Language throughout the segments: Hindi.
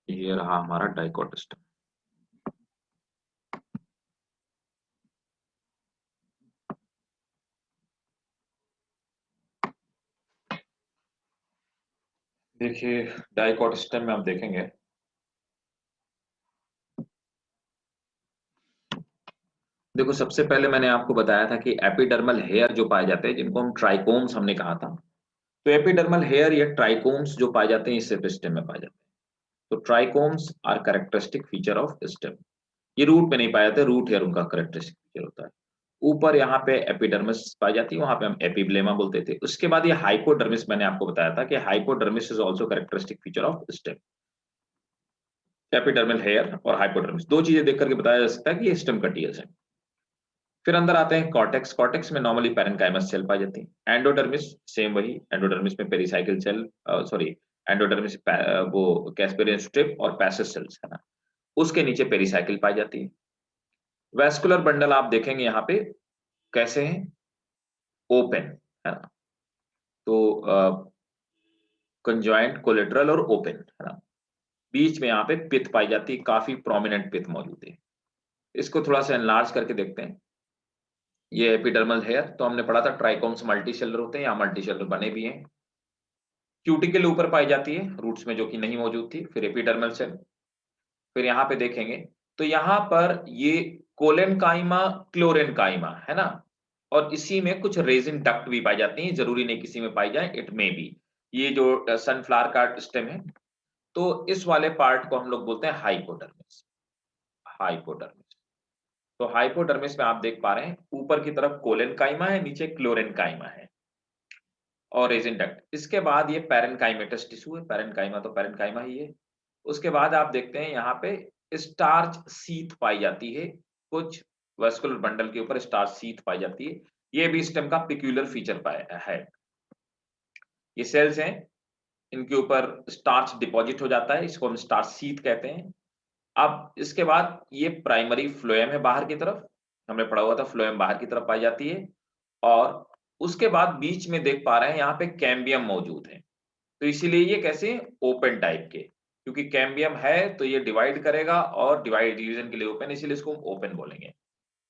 ये रहा हमारा डाइकोट स्टेम। देखिए डाइकोट स्टेम में आप देखेंगे, देखो सबसे पहले मैंने आपको बताया था कि एपिडर्मल हेयर जो पाए जाते हैं, जिनको हम ट्राइकोम्स हमने कहा था, तो एपिडर्मल हेयर या ट्राइकोम्स जो पाए जाते हैं इस स्टेम में पाए जाते हैं। तो trichomes are characteristic feature of stem. ये रूट पे नहीं पाए जाते, रूट हेयर उनका कैरेक्टरिस्टिक फीचर होता है। ऊपर यहाँ पे एपिडर्मिस पाई जाती है, वहां पे हम एपिब्लेमा बोलते थे। उसके बाद ये हाइपोडर्मिस, मैंने आपको बताया था कि hypodermis is also characteristic feature of stem. Epidermal hair और हाइपोडर्मिस दो चीजें देख करके बताया जा सकता है कि ये स्टेम का टीएस है। फिर अंदर आते हैं कॉर्टेक्स। कॉर्टेक्स में नॉर्मली पैरेनकाइमस सेल पाई जाती है। एंडोडर्मिस सेम वही, एंडोडर्मिस में पेरिसाइकिल सेल, सॉरी, एंडोडर्मिस वो कैस्पेरियन स्ट्रिप और पैसेज सेल्स है ना, उसके नीचे पेरिसाइकिल पाई जाती है। वेस्कुलर बंडल आप देखेंगे यहाँ पे कैसे हैं, ओपन है ना, तो कंजॉइंट, कोलेटरल और ओपन है ना। बीच में यहाँ पे पित पाई जाती है, काफी प्रोमिनेंट पित मौजूद है। इसको थोड़ा सा एनलार्ज करके देखते हैं। ये एपिडर्मल हेयर तो हमने पढ़ा था ट्राइकोम्स मल्टीसेलर होते हैं या मल्टीसेलर बने भी हैं। क्यूटिकल ऊपर पाई जाती है रूट्स में, जो कि नहीं मौजूद थी। फिर एपिडर्मल सेल। फिर यहाँ पे देखेंगे तो यहाँ पर ये कोलेनकाइमा, क्लोरेनकाइमा है ना, और इसी में कुछ रेजिन डक्ट भी पाई जाती हैं। जरूरी नहीं किसी में पाई जाए, इट मे बी। ये जो सनफ्लावर का स्टेम है, तो इस वाले पार्ट को हम लोग बोलते हैं हाइपोडर्मिस। हाइपोडर्मिस। तो हाइपोडर्मिस में आप देख पा रहे हैं ऊपर की तरफ कोलेनकाइमा है, नीचे क्लोरेनकाइमा है और रेजिन डक्ट। इसके बाद ये पैरेनकाइमेटस टिश्यू है, पैरेनकाइमा तो पैरेनकाइमा ही है। उसके बाद आप देखते हैं यहाँ पे स्टार्च सीथ पाई जाती है, कुछ वेस्कुलर बंडल के ऊपर स्टार्च सीथ पाई जाती है। ये भी स्टेम का पिक्यूलर फीचर पाया है। ये सेल्स हैं, इनके ऊपर स्टार्च डिपॉजिट हो जाता है, इसको हम स्टार्च सीथ कहते हैं। अब इसके बाद ये प्राइमरी फ्लोएम है बाहर की तरफ, हमने पढ़ा हुआ था फ्लोएम बाहर की तरफ पाई जाती है। और उसके बाद बीच में देख पा रहे हैं यहाँ पे कैम्बियम मौजूद है। तो इसीलिए ये कैसे ओपन टाइप के, क्योंकि कैम्बियम है तो ये डिवाइड करेगा और डिवाइड डिवीजन के लिए ओपन, इसीलिए इसको हम ओपन बोलेंगे।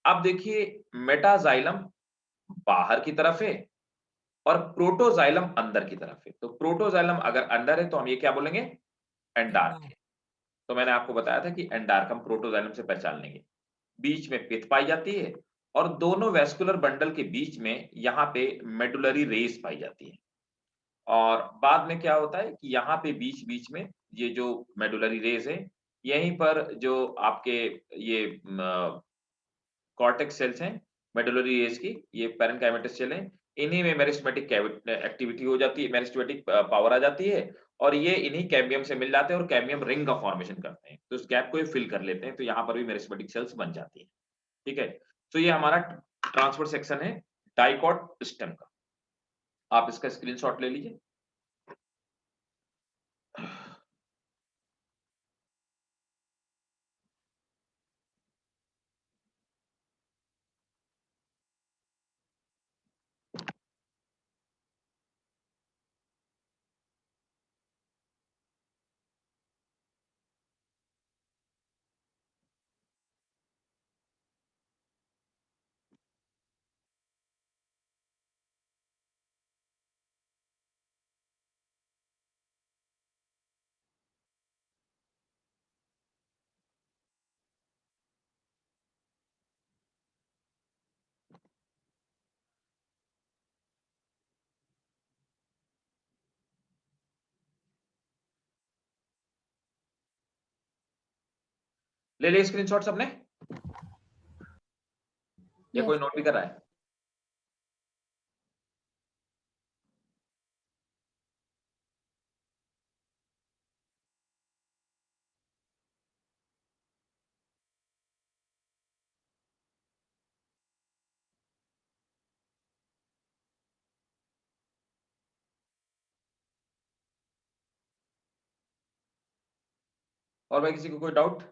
अब देखिए मेटाजाइलम बाहर की तरफ है और प्रोटोजाइलम अंदर की तरफ है। तो प्रोटोजाइलम अगर अंदर है तो हम ये क्या बोलेंगे, एंडार्क है। तो मैंने आपको बताया था कि एंडार्क हम प्रोटोजाइलम से पहचान लेंगे। बीच में पिथ पाई जाती है और दोनों वेस्कुलर बंडल के बीच में यहाँ पे मेडुलरी रेस पाई जाती है। और बाद में क्या होता है कि यहाँ पे बीच-बीच में ये जो मेडुलरी रेज़ है, यहीं पर जो आपके ये कॉर्टेक्स सेल्स हैं, मेडुलरी रेज़ की, ये पैरेन्काइमेटस सेल हैं, इन्हीं में मेरिस्टेमेटिक एक्टिविटी हो जाती है, मेरिस्टेमेटिक पावर आ जाती है और ये इन्हीं कैम्बियम से मिल जाते हैं और कैम्बियम रिंग का फॉर्मेशन करते हैं। तो इस गैप को ये फिल कर लेते हैं, तो यहाँ पर भी मेरिस्टेमेटिक सेल्स बन जाती हैं। ठीक है? तो ये हमारा ट्रांसपोर्ट सेक्शन है डाइकॉट स्टेम का। आप इसका स्क्रीनशॉट ले लीजिए। ले लिए स्क्रीनशॉट सबने, या कोई यस। नोट भी कर रहा है? और भाई किसी को कोई डाउट?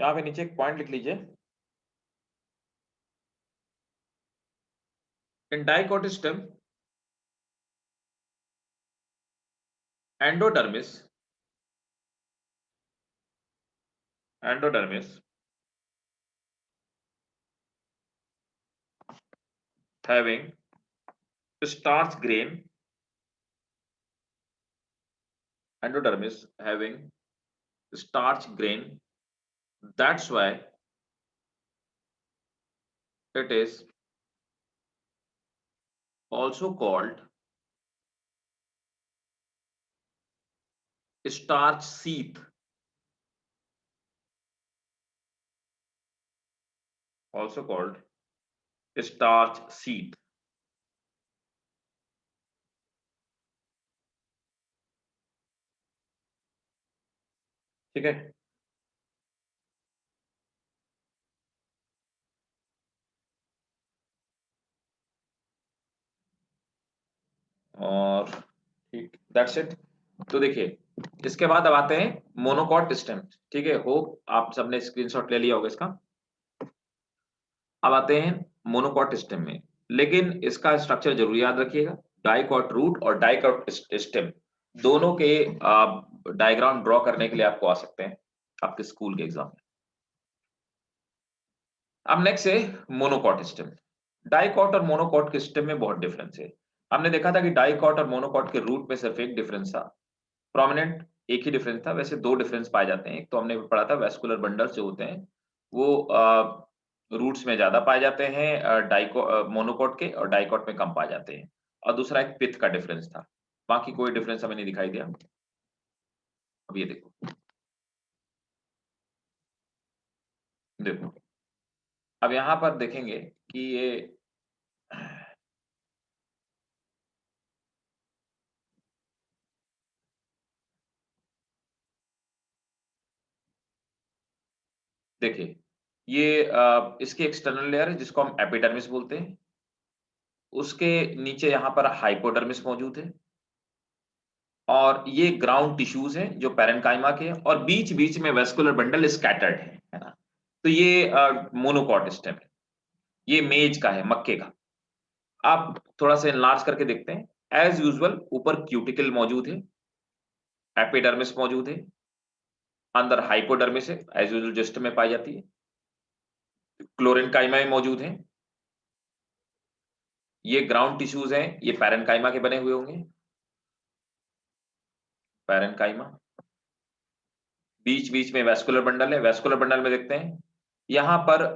यहाँ पे नीचे एक पॉइंट लिख लीजिए, इन dicot stem endodermis having starch grain, endodermis having starch grain, that's why it is also called starch sheath, also called starch sheath. ठीक है, और ठीक, दैट्स इट। तो देखिए इसके बाद अब आते हैं मोनोकॉट स्टेम। ठीक है, होप आप सबने स्क्रीनशॉट ले लिया होगा इसका। अब आते हैं मोनोकॉट स्टेम में, लेकिन इसका स्ट्रक्चर जरूर याद रखिएगा, डाइकॉट रूट और डाइकॉट स्टेम दोनों के डायग्राम ड्रॉ करने के लिए आपको आ सकते हैं आपके स्कूल के एग्जाम में। अब नेक्स्ट है मोनोकॉट स्टेम। डाइकॉट और मोनोकॉट के स्टेम में बहुत डिफरेंस है। हमने देखा था कि डाइकॉट और मोनोकॉट के रूट में सिर्फ एक डिफरेंस था, प्रोमिनेंट एक ही डिफरेंस था। वैसे दो डिफरेंस पाए जाते हैं, एक तो हमने पढ़ा था वेस्कुलर बंडल्स जो होते हैं वो रूट्स में ज्यादा पाए जाते हैं डाइको मोनोकॉट के, और डाइकॉट में कम पाए जाते हैं। और दूसरा एक पिथ का डिफरेंस था, बाकी कोई डिफरेंस हमें नहीं दिखाई दिया। अब ये देखो, देखो अब यहां पर देखेंगे कि ये देखिए ये इसकी एक्सटर्नल लेयर है जिसको हम एपिडर्मिस बोलते हैं, उसके नीचे यहाँ पर हाइपोडर्मिस मौजूद है, और ये ग्राउंड टिश्यूज हैं जो पैरेन्काइमा के हैं, और बीच बीच में वेस्कुलर बंडल स्कैटर्ड है ना। तो ये मोनोकॉट स्टेम है, ये मेज का है, मक्के का। आप थोड़ा सा एनलार्ज करके देखते हैं, एज यूजुअल ऊपर क्यूटिकल मौजूद है, एपिडर्मिस मौजूद है, अंदर हाइपोडर्मिस है एज यूजुअल जस्ट में पाई जाती है, क्लोरेनकाइमा में मौजूद है, ये ग्राउंड टिश्यूज हैं, ये पैरेन्काइमा के बने हुए होंगे, पैरेन्काइमा। बीच बीच में वेस्कुलर बंडल है, वेस्कुलर बंडल में देखते हैं यहां पर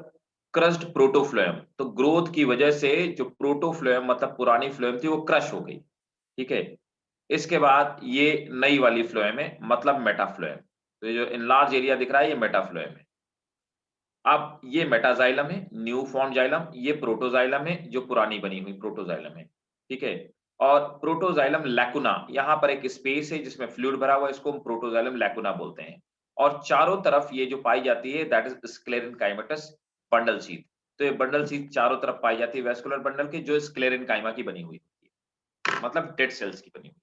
क्रस्ट प्रोटोफ्लोएम, तो ग्रोथ की वजह से जो प्रोटोफ्लोएम मतलब पुरानी फ्लोएम थी वो क्रश हो गई। ठीक है, इसके बाद ये नई वाली फ्लोएम है मतलब मेटाफ्लोएम, तो ये जो इनलार्ज एरिया दिख रहा है ये मेटाफ्लोएम है। अब ये मेटाजाइलम है, न्यू फॉर्म जाइलम, ये प्रोटोजाइलम है जो पुरानी बनी हुई प्रोटोजाइलम है। ठीक है, और प्रोटोजाइलम लैकुना, यहाँ पर एक स्पेस है जिसमें फ्लूइड भरा हुआ है, इसको हम प्रोटोजाइलम लैकुना बोलते हैं। और चारों तरफ ये जो पाई जाती है दैट इज स्क्लेरेनकाइमेटस बंडल शीथ। तो ये बंडल शीथ चारों तरफ पाई जाती है वेस्कुलर बंडल की, जो स्क्लेरेनकाइमा की बनी हुई होती है, मतलब डेड सेल्स की बनी हुई।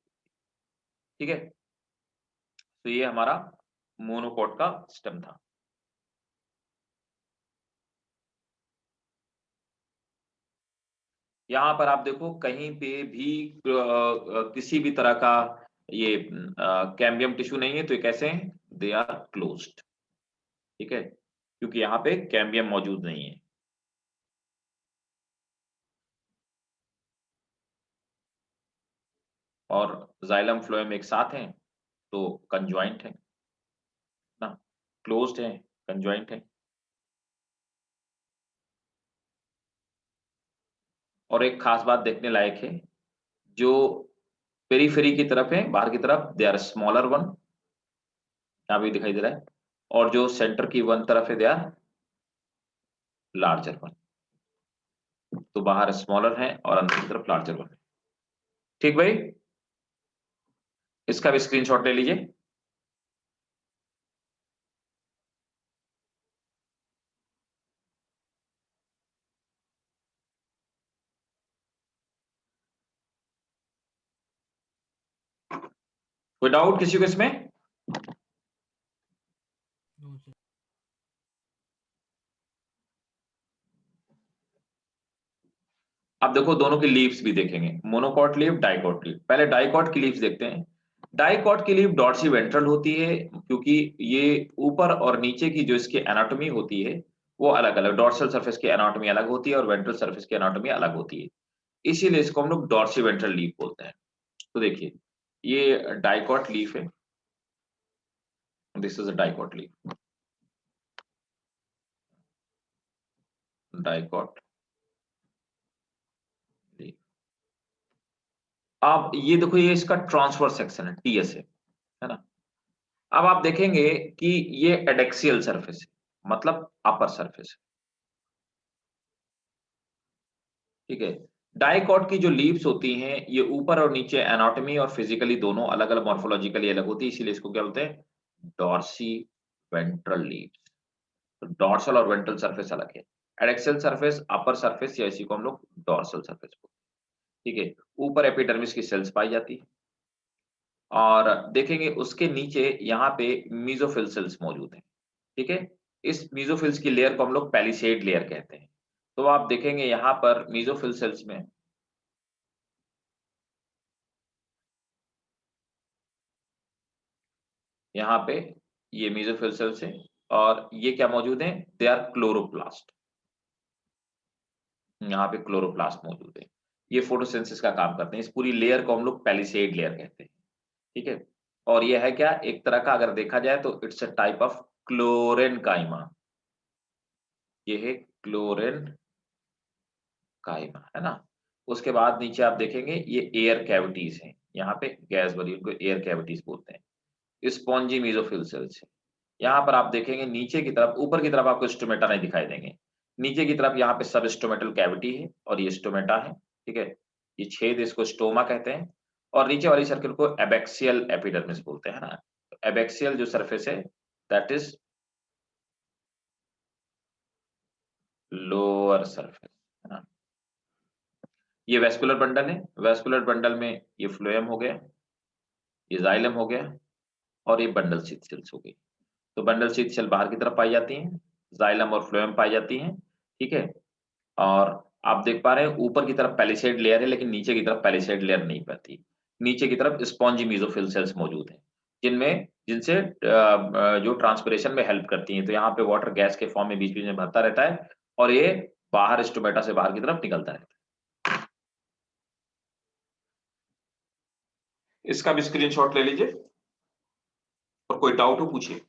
ठीक है, तो ये हमारा मोनोकॉट का स्टेम था। यहाँ पर आप देखो कहीं पे भी किसी भी तरह का ये कैम्बियम टिश्यू नहीं है, तो ये कैसे हैं, दे आर क्लोज्ड। ठीक है, क्योंकि यहाँ पे कैम्बियम मौजूद नहीं है। और जाइलम फ्लोएम एक साथ हैं तो कंजॉइंट है ना, क्लोज्ड है, कंजॉइंट है। और एक खास बात देखने लायक है, जो पेरीफेरी की तरफ है, बाहर की तरफ, दे आर स्मॉलर वन, यहाँ भी दिखाई दे रहा है, और जो सेंटर की वन तरफ है दे आर लार्जर वन। तो बाहर स्मॉलर है और अंदर की तरफ लार्जर वन है। ठीक भाई, इसका भी स्क्रीनशॉट ले लीजिए। कोई डाउट किसी को इसमें? अब देखो दोनों की लीव्स भी देखेंगे, मोनोकॉट लीफ, डाइकॉट लीफ। पहले डाइकॉट की लीव्स देखते हैं। डाइकॉट की लीफ डॉर्सी वेंट्रल होती है, क्योंकि ये ऊपर और नीचे की जो इसकी एनाटॉमी होती है वो अलग अलग, डॉर्सल सरफेस की एनाटॉमी अलग होती है और वेंट्रल सरफेस की एनाटॉमी अलग होती है, इसीलिए इसको हम लोग डॉर्सी वेंट्रल लीफ बोलते हैं। तो देखिए ये डाइकॉट लीफ है, this is a dicot leaf, dicot leaf. अब ये देखो ये इसका ट्रांसफर सेक्शन है, टीएस है ना। अब आप देखेंगे कि ये एडेक्सियल सरफेस है, मतलब अपर सरफेस, ठीक है। डाइकॉट की जो लीव्स होती हैं ये ऊपर और नीचे एनाटॉमी और फिजिकली दोनों अलग अलग, मॉर्फोलॉजिकली अलग होती है, इसीलिए इसको क्या बोलते हैं, डॉर्सी वेंट्रल लीव्स। तो डॉर्सल और वेंट्रल सरफेस अलग है, एडेक्सियल सरफेस अपर सरफेस, या इसी को हम लोग डॉर्सल सरफेस बोलते हैं, ठीक है। ऊपर एपिडर्मिस की सेल्स पाई जाती है और देखेंगे उसके नीचे यहाँ पे मीजोफिल सेल्स मौजूद हैं, ठीक है। इस मीजोफिल्स की लेयर को हम लोग पैलिसेड लेयर कहते हैं। तो आप देखेंगे यहाँ पर मीजोफिल सेल्स में यहाँ पे ये मीजोफिल सेल्स है और ये क्या मौजूद है, दे आर क्लोरोप्लास्ट। यहाँ पे क्लोरोप्लास्ट मौजूद है, ये फोटोसिंथेसिस का काम करते हैं। इस पूरी लेयर को हम लोग पैलिसेड लेयर कहते हैं, ठीक है। और ये है क्या, एक तरह का अगर देखा जाए तो it's a type of chlorenchyma, ये है क्लोरेन काइमा, है ना। उसके बाद नीचे आप देखेंगे ये एयर कैविटीज हैं, यहाँ पे गैस भरी, उनको एयर कैविटीज बोलते हैं। स्पॉन्जी मेसोफिल सेल्स है। यहाँ पर आप देखेंगे नीचे की तरफ, ऊपर की तरफ आपको स्टोमेटा नहीं दिखाई देंगे, नीचे की तरफ यहाँ पे सब स्टोमेटल कैविटी है और ये स्टोमेटा है, ठीक है। ये छेद इसको स्टोमा कहते हैं और नीचे वाली सर्कल को एबैक्सियल एपिडर्मिस बोलते हैं ना। एबैक्सियल जो सरफेस है दैट इज लोअर सरफेस, है ना। ये वेस्कुलर बंडल है, वेस्कुलर बंडल में ये फ्लोएम हो गया, ये जाइलम हो गया और ये बंडल शीथ सेल्स हो गई। तो बंडल शीथ सेल बाहर की तरफ पाई जाती हैं, जाइलम और फ्लोएम पाई जाती हैं, ठीक है। और आप देख पा रहे हैं ऊपर की तरफ पैलिसेड लेयर है, लेकिन नीचे की तरफ पैलिसेड लेयर नहीं पाती। नीचे की तरफ स्पॉन्जी मेसोफिल सेल्स मौजूद हैं, जिनमें जिनसे जो ट्रांसपिरेशन में हेल्प करती हैं। तो यहाँ पे वाटर गैस के फॉर्म में बीच बीच में भरता रहता है और ये बाहर स्टोमेटा से बाहर की तरफ निकलता रहता है। इसका भी स्क्रीनशॉट ले लीजिए और कोई डाउट हो पूछिए।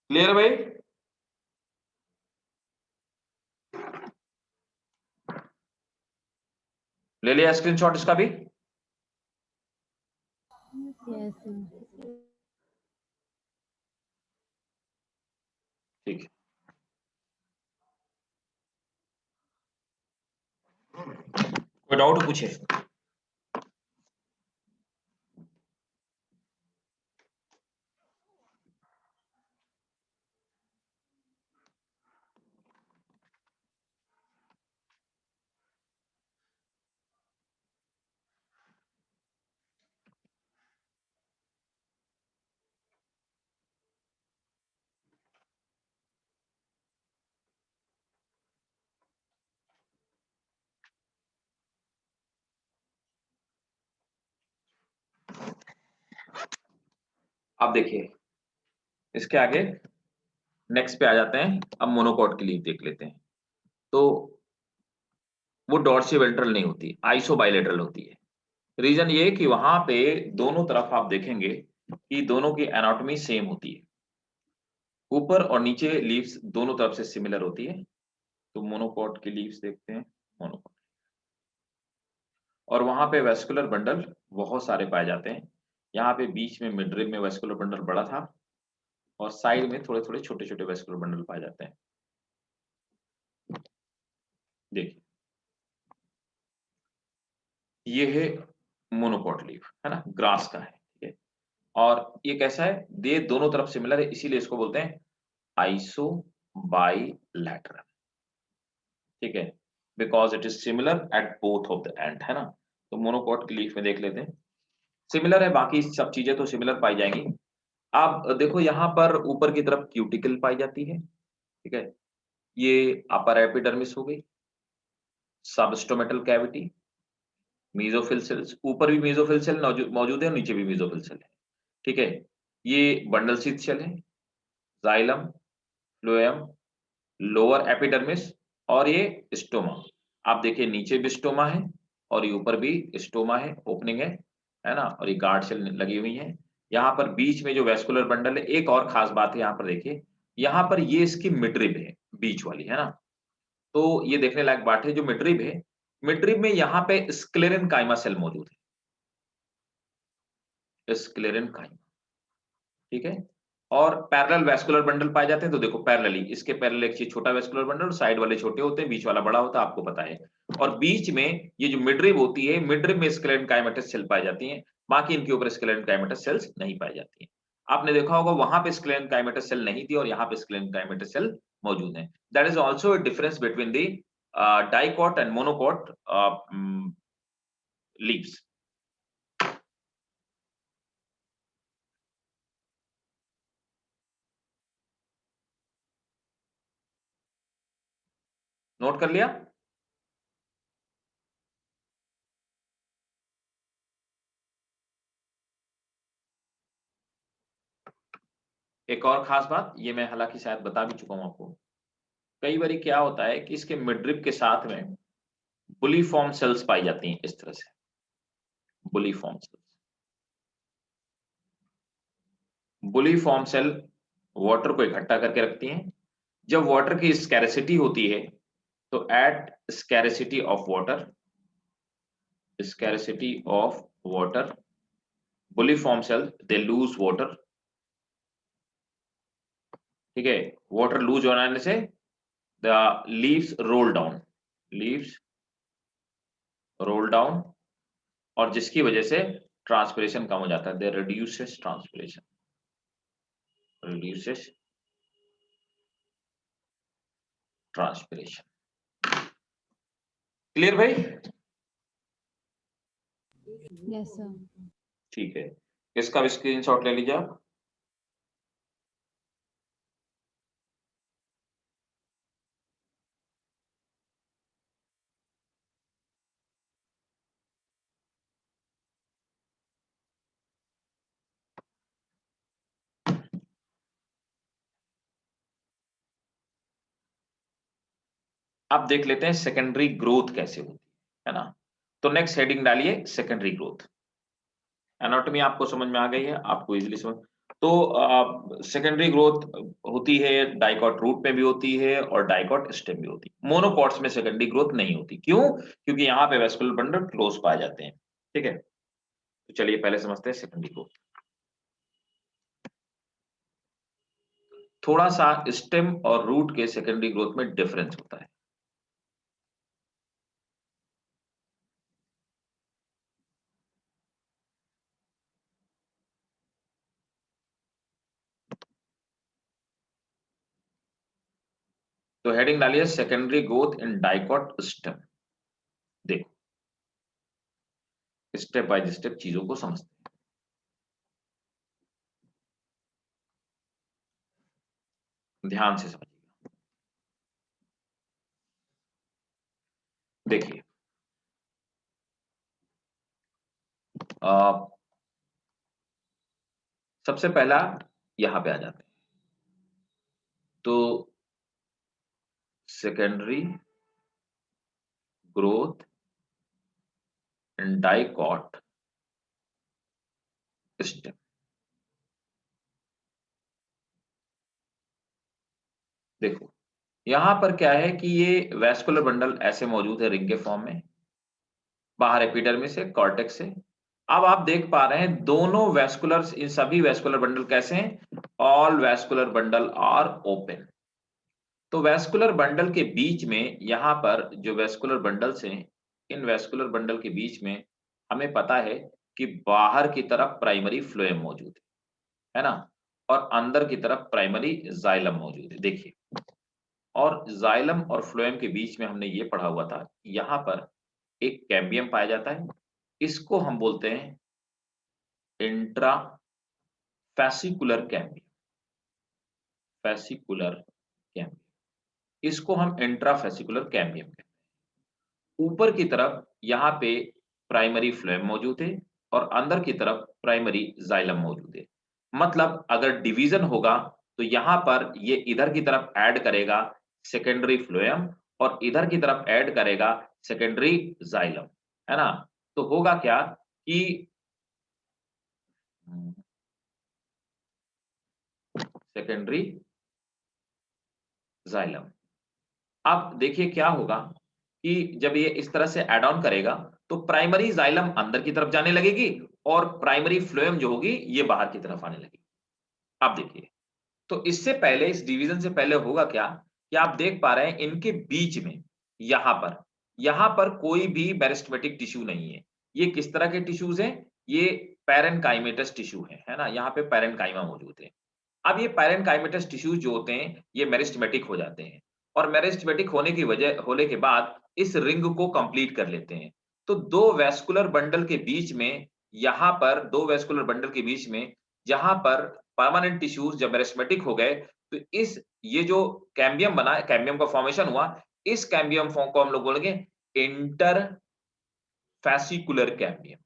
क्लियर भाई? ले लिया स्क्रीनशॉट इसका भी? Yes. ठीक है, कोई डाउट हो पूछिए। अब देखिए इसके आगे नेक्स्ट पे आ जाते हैं। अब मोनोकॉट की लीफ देख लेते हैं। तो वो डॉर्सी वेंट्रल नहीं होती, आइसो बाइलेटरल होती है। रीजन ये कि वहां पे दोनों तरफ आप देखेंगे कि दोनों की एनाटॉमी सेम होती है, ऊपर और नीचे लीव्स दोनों तरफ से सिमिलर होती है। तो मोनोकॉट की लीव्स देखते हैं, मोनोकॉट, और वहां पे वेस्कुलर बंडल बहुत सारे पाए जाते हैं। यहाँ पे बीच में मिडरिब में वेस्कुलर बंडल बड़ा था और साइड में थोड़े थोड़े छोटे छोटे वेस्कुलर बंडल पाए जाते हैं। देखिए ये है मोनोकॉट लीफ, है ना, ग्रास का है, ठीक है। और ये कैसा है, ये दोनों तरफ सिमिलर है, इसीलिए इसको बोलते हैं आइसो बाइलैटरल, ठीक है, because it is similar at both of the end, है ना। तो मोनोकॉट की लीफ में देख लेते हैं, सिमिलर है, बाकी सब चीजें तो सिमिलर पाई जाएंगी। आप देखो यहाँ पर ऊपर की तरफ क्यूटिकल पाई जाती है, ठीक है, ये अपर एपिडर्मिस हो गई, सबस्टोमेटल कैविटी, मीजोफिल सेल्स, ऊपर भी मीजोफिल सेल मौजूद है और नीचे भी मीजोफिल सेल है, ठीक है। ये बंडल शीथ सेल है, जाइलम, फ्लोएम, लोअर एपिडर्मिस और ये स्टोमा। आप देखिए नीचे भी स्टोमा है और ये ऊपर भी स्टोमा है, ओपनिंग है ना, और ये गार्ड सेल लगी हुई है। यहाँ पर बीच में जो वेस्कुलर बंडल है, एक और खास बात है यहाँ पर देखिए, यहाँ पर ये इसकी मिडरिब है, बीच वाली, है ना। तो ये देखने लायक बात है, जो मिडरिब है, मिडरिब में यहाँ पे स्क्लेरेनकाइमा सेल मौजूद है, स्क्लेरेनकाइमा, ठीक है। और पैरेलल वेस्कुलर बंडल पाए जाते हैं, तो देखो पैरेलली, इसके पैरेलल एक चीज छोटा वेस्कुलर बंडल, साइड वाले छोटे होते हैं, बीच वाला बड़ा होता है, आपको पता है। और बीच में ये जो मिडरिब होती है, मिडरिब में स्क्लेरेनकाइमेटस सेल पाई जाती हैं, बाकी इनके ऊपर स्क्लेरेनकाइमेटस सेल्स नहीं पाई जाती हैं। आपने देखा होगा वहां पे स्क्लेरेनकाइमेटस सेल नहीं थी और यहाँ पे स्क्लेरेनकाइमेटस सेल मौजूद है। That is also a difference between the dicot and monocot leaves. Note कर लिया? एक और खास बात, ये मैं हालांकि शायद बता भी चुका हूं आपको, कई बार क्या होता है कि इसके मिडरिप के साथ में बुलीफॉर्म सेल्स पाई जाती हैं, इस तरह से bulliform cells. Bulliform cell water को इकट्ठा करके रखती हैं। जब वाटर की स्कैरिसिटी होती है, तो at scarcity of water, scarcity of water, bulliform cell they lose water, ठीक है। वाटर लूज होने से the leaves roll down, leaves roll down, और जिसकी वजह से ट्रांसपिरेशन कम हो जाता है, they reduces transpiration, reduces transpiration. Clear भाई? Yes sir. ठीक है, इसका भी स्क्रीनशॉट ले लीजिए आप। अब देख लेते हैं सेकेंडरी ग्रोथ कैसे होती है ना। तो नेक्स्ट हेडिंग डालिए सेकेंडरी ग्रोथ। एनाटॉमी आपको समझ में आ गई है, आपको इजीली समझ। तो सेकेंडरी ग्रोथ होती है, डाइकॉट रूट में भी होती है और डाइकॉट स्टेम भी होती है। मोनोकॉट्स में सेकेंडरी ग्रोथ नहीं होती, क्यों? क्योंकि यहाँ पे वेस्कुलर बंडल क्लोज पाए जाते हैं, ठीक है। तो चलिए पहले समझते हैं सेकेंडरी ग्रोथ। थोड़ा सा स्टेम और रूट के सेकेंडरी ग्रोथ में डिफरेंस होता है। तो हेडिंग डालिए secondary growth in dicot stem. देखो स्टेप बाय स्टेप चीजों को समझते हैं, ध्यान से समझिए। देखिए सबसे पहला यहां पे आ जाते हैं, तो secondary growth in dicot stem. देखो यहां पर क्या है कि ये वेस्कुलर बंडल ऐसे मौजूद है रिंग के फॉर्म में, बाहर एपिडर्मिस से, कॉर्टेक्स से। अब आप देख पा रहे हैं दोनों वेस्कुलर, इन सभी वेस्कुलर बंडल कैसे हैं? All vascular bundle are open. तो वेस्कुलर बंडल के बीच में, यहां पर जो वेस्कुलर बंडल्स हैं, इन वेस्कुलर बंडल के बीच में हमें पता है कि बाहर की तरफ प्राइमरी फ्लोएम मौजूद है ना, और अंदर की तरफ प्राइमरी जाइलम मौजूद है। देखिए, और जाइलम और फ्लोएम के बीच में हमने ये पढ़ा हुआ था, यहाँ पर एक कैम्बियम पाया जाता है, इसको हम बोलते हैं intra fascicular cambium. Fascicular cambium, इसको हम इंट्रा फैसिकुलर कैम्बियम कहते हैं। ऊपर की तरफ यहाँ पे प्राइमरी फ्लोएम मौजूद है और अंदर की तरफ प्राइमरी जाइलम मौजूद है। मतलब अगर डिवीजन होगा तो यहाँ पर ये इधर की तरफ ऐड करेगा सेकेंडरी फ्लोएम और इधर की तरफ ऐड करेगा सेकेंडरी जाइलम, है ना। तो होगा क्या कि सेकेंडरी जाइलम। अब देखिए क्या होगा कि जब ये इस तरह से ऐड ऑन करेगा तो प्राइमरी जाइलम अंदर की तरफ जाने लगेगी और प्राइमरी फ्लोएम जो होगी ये बाहर की तरफ आने लगेगी। अब देखिए, तो इससे पहले, इस डिवीजन से पहले होगा क्या कि आप देख पा रहे हैं इनके बीच में यहां पर कोई भी मेरिस्टेमेटिक टिश्यू नहीं है। ये किस तरह के टिश्यूज हैं? ये पैरेनकाइमेटस टिश्यू है ना, यहाँ पे पैरेनकाइमा मौजूद है। अब ये पैरेनकाइमेटस टिश्यूज जो होते हैं ये मेरिस्टेमेटिक हो जाते हैं और मेरिस्टेमेटिक होने के बाद इस रिंग को कंप्लीट कर लेते हैं। तो दो वैस्कुलर बंडल के बीच में, यहाँ पर दो वैस्कुलर बंडल के बीच में जहां पर परमानेंट टिश्यूज जब मेरिस्टेमेटिक हो गए तो इस ये जो कैम्बियम बना, कैम्बियम का फॉर्मेशन हुआ, इस कैम्बियम फॉर्म को हम लोग बोलेंगे इंटर फैसिकुलर कैम्बियम।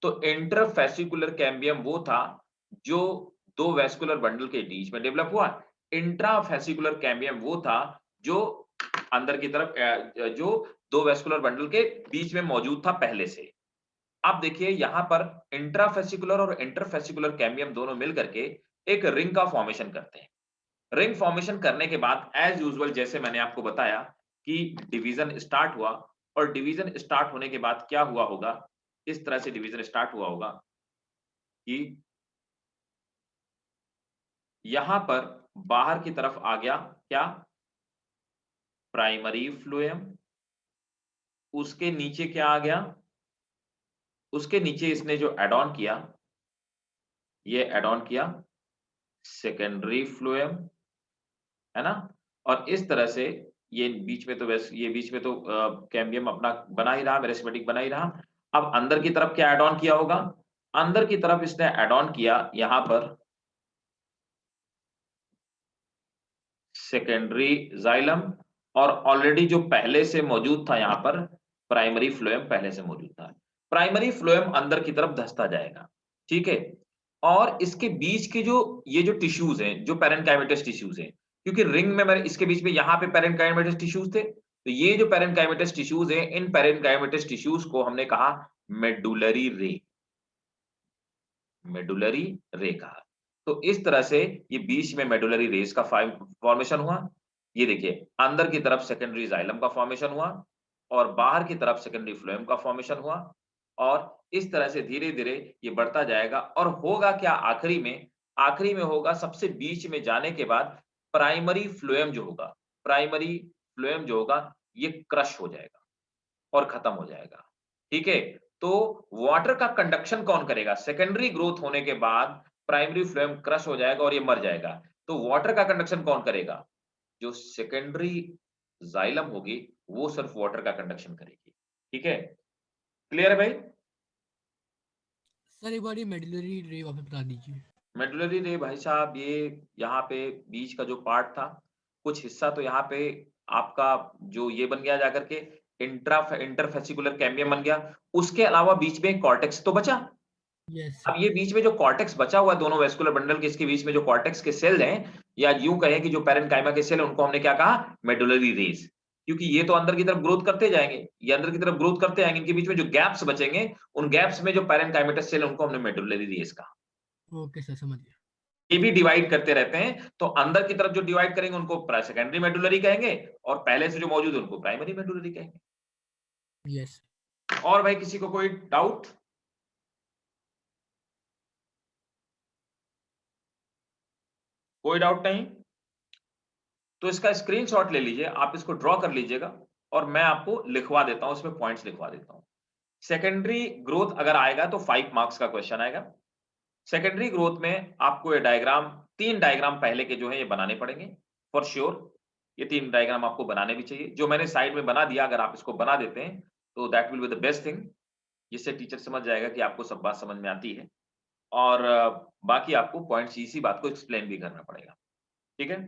तो इंटरफेसिकुलर कैम्बियम वो था जो दो वेस्कुलर बंडल के बीच में डेवलप हुआ। इंट्राफेसिकुलर कैम्बियम वो था जो अंदर की तरफ जो दो वेस्कुलर बंडल के बीच में मौजूद था पहले से। अब देखिए यहाँ पर इंट्राफेसिकुलर और इंटरफेसिकुलर कैम्बियम दोनों मिलकर के एक रिंग का फॉर्मेशन करते हैं। रिंग फॉर्मेशन करने के बाद एज यूजुअल जैसे मैंने आपको बताया कि डिवीजन स्टार्ट हुआ, और डिवीजन स्टार्ट होने के बाद क्या हुआ होगा, इस तरह से डिवीजन स्टार्ट हुआ होगा कि यहां पर बाहर की तरफ आ गया क्या, प्राइमरी फ्लोएम। उसके नीचे क्या आ गया, उसके नीचे इसने जो एड ऑन किया, ये एड ऑन किया सेकेंडरी फ्लोएम, है ना। और इस तरह से ये बीच में तो वैसे ये बीच में तो कैम्बियम अपना बना ही रहा, मेरिस्टेमेटिक बना ही रहा। अब अंदर की तरफ क्या एड ऑन किया होगा, अंदर की तरफ इसने एड ऑन किया यहां पर सेकेंडरी जाइलम, और ऑलरेडी जो पहले से मौजूद था यहाँ पर प्राइमरी फ्लोएम पहले से मौजूद था। प्राइमरी फ्लोएम अंदर की तरफ धंसता जाएगा, ठीक है। और इसके बीच के जो ये जो टिश्यूज हैं, जो पैरेनकाइमेटस टिश्यूज हैं, क्योंकि रिंग में मैंने इसके बीच में यहाँ पे पैरेनकाइमेटस टिश्यूज थे, तो ये जो पैरेनकाइमेटस टिश्यूज हैं, इन पैरेनकाइमेटस टिश्यूज को हमने कहा मेडुलरी रे, मेडुलरी रे कहा। तो इस तरह से ये बीच में मेडुलरी रेस का फॉर्मेशन हुआ। ये देखिए, अंदर की तरफ सेकेंडरी जाइलम का फॉर्मेशन हुआ और बाहर की तरफ सेकेंडरी फ्लोएम का फॉर्मेशन हुआ, और इस तरह से धीरे-धीरे ये बढ़ता जाएगा और होगा क्या आखिरी में होगा सबसे बीच में जाने के बाद प्राइमरी फ्लोएम जो होगा, प्राइमरी फ्लोएम जो होगा ये क्रश हो जाएगा और खत्म हो जाएगा, ठीक है। तो वाटर का कंडक्शन कौन करेगा? सेकेंडरी ग्रोथ होने के बाद प्राइमरी फ्लोएम क्रश हो जाएगा और ये मर जाएगा। तो वाटर का कंडक्शन कौन करेगा? जो सेकेंडरी जाइलम होगी वो सिर्फ वाटर का कंडक्शन करेगी, ठीक है। क्लियर है भाई? सर एक बार ये मेडुलरी रे वापस बता दीजिए। मेडुलरी रे भाई साहब, ये यहाँ पे बीच का जो पार्ट था, कुछ हिस्सा तो यहाँ पे आपका जो ये बन गया जाकर के इंटरफेसिकुलर कैम्बियम बन गया। उसके अलावा बीच में कॉर्टेक्स तो बचा। यस अब सर। ये बीच में जो कॉर्टेक्स बचा हुआ है, दोनों वेस्कुलर बंडल के इसके बीच में जो कॉर्टेक्स के सेल हैं, या यूं कहें कि जो पैरेन्काइमा के सेल हैं, उनको हमने क्या कहा? Medullary race. क्योंकि ये तो अंदर की तरफ ग्रोथ करते जाएंगे, ये अंदर की तरफ ग्रोथ करते आएंगे, इनके बीच में जो गैप्स बचेंगे, उन गैप्स में जो पैरेन्काइमेटस सेल है उनको हमने मेडुलरी रेस कहा। ओके सर, समझ गया। ये भी डिवाइड करते रहते हैं, तो अंदर की तरफ जो डिवाइड करेंगे उनको सेकेंडरी मेडुलरी कहेंगे, और पहले से जो मौजूद है उनको प्राइमरी मेडुलरी कहेंगे। यस। और भाई किसी को कोई डाउट? कोई डाउट नहीं? तो इसका स्क्रीनशॉट ले लीजिए, आप इसको ड्रॉ कर लीजिएगा और मैं आपको लिखवा देता हूं, इसमें पॉइंट्स लिखवा देता हूं। सेकेंडरी ग्रोथ अगर आएगा तो 5 मार्क्स का क्वेश्चन आएगा। सेकेंडरी ग्रोथ में आपको ये डायग्राम 3 डायग्राम पहले के जो है ये बनाने पड़ेंगे फॉर श्योर। ये 3 डायग्राम आपको बनाने भी चाहिए। जो मैंने साइड में बना दिया अगर आप इसको बना देते हैं तो that will be the best thing. जिससे टीचर समझ जाएगा कि आपको सब बात समझ में आती है और बाकी आपको पॉइंट्स इसी बात को एक्सप्लेन भी करना पड़ेगा। ठीक है?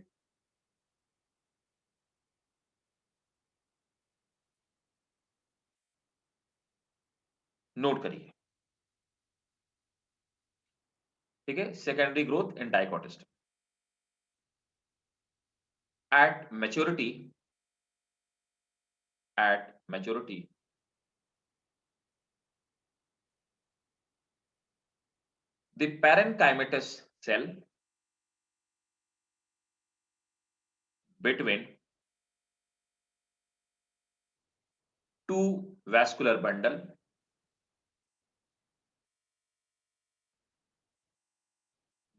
नोट करिए। ठीक है? Secondary growth in dicot stem. At maturity, the parenchymatous cell between two vascular bundle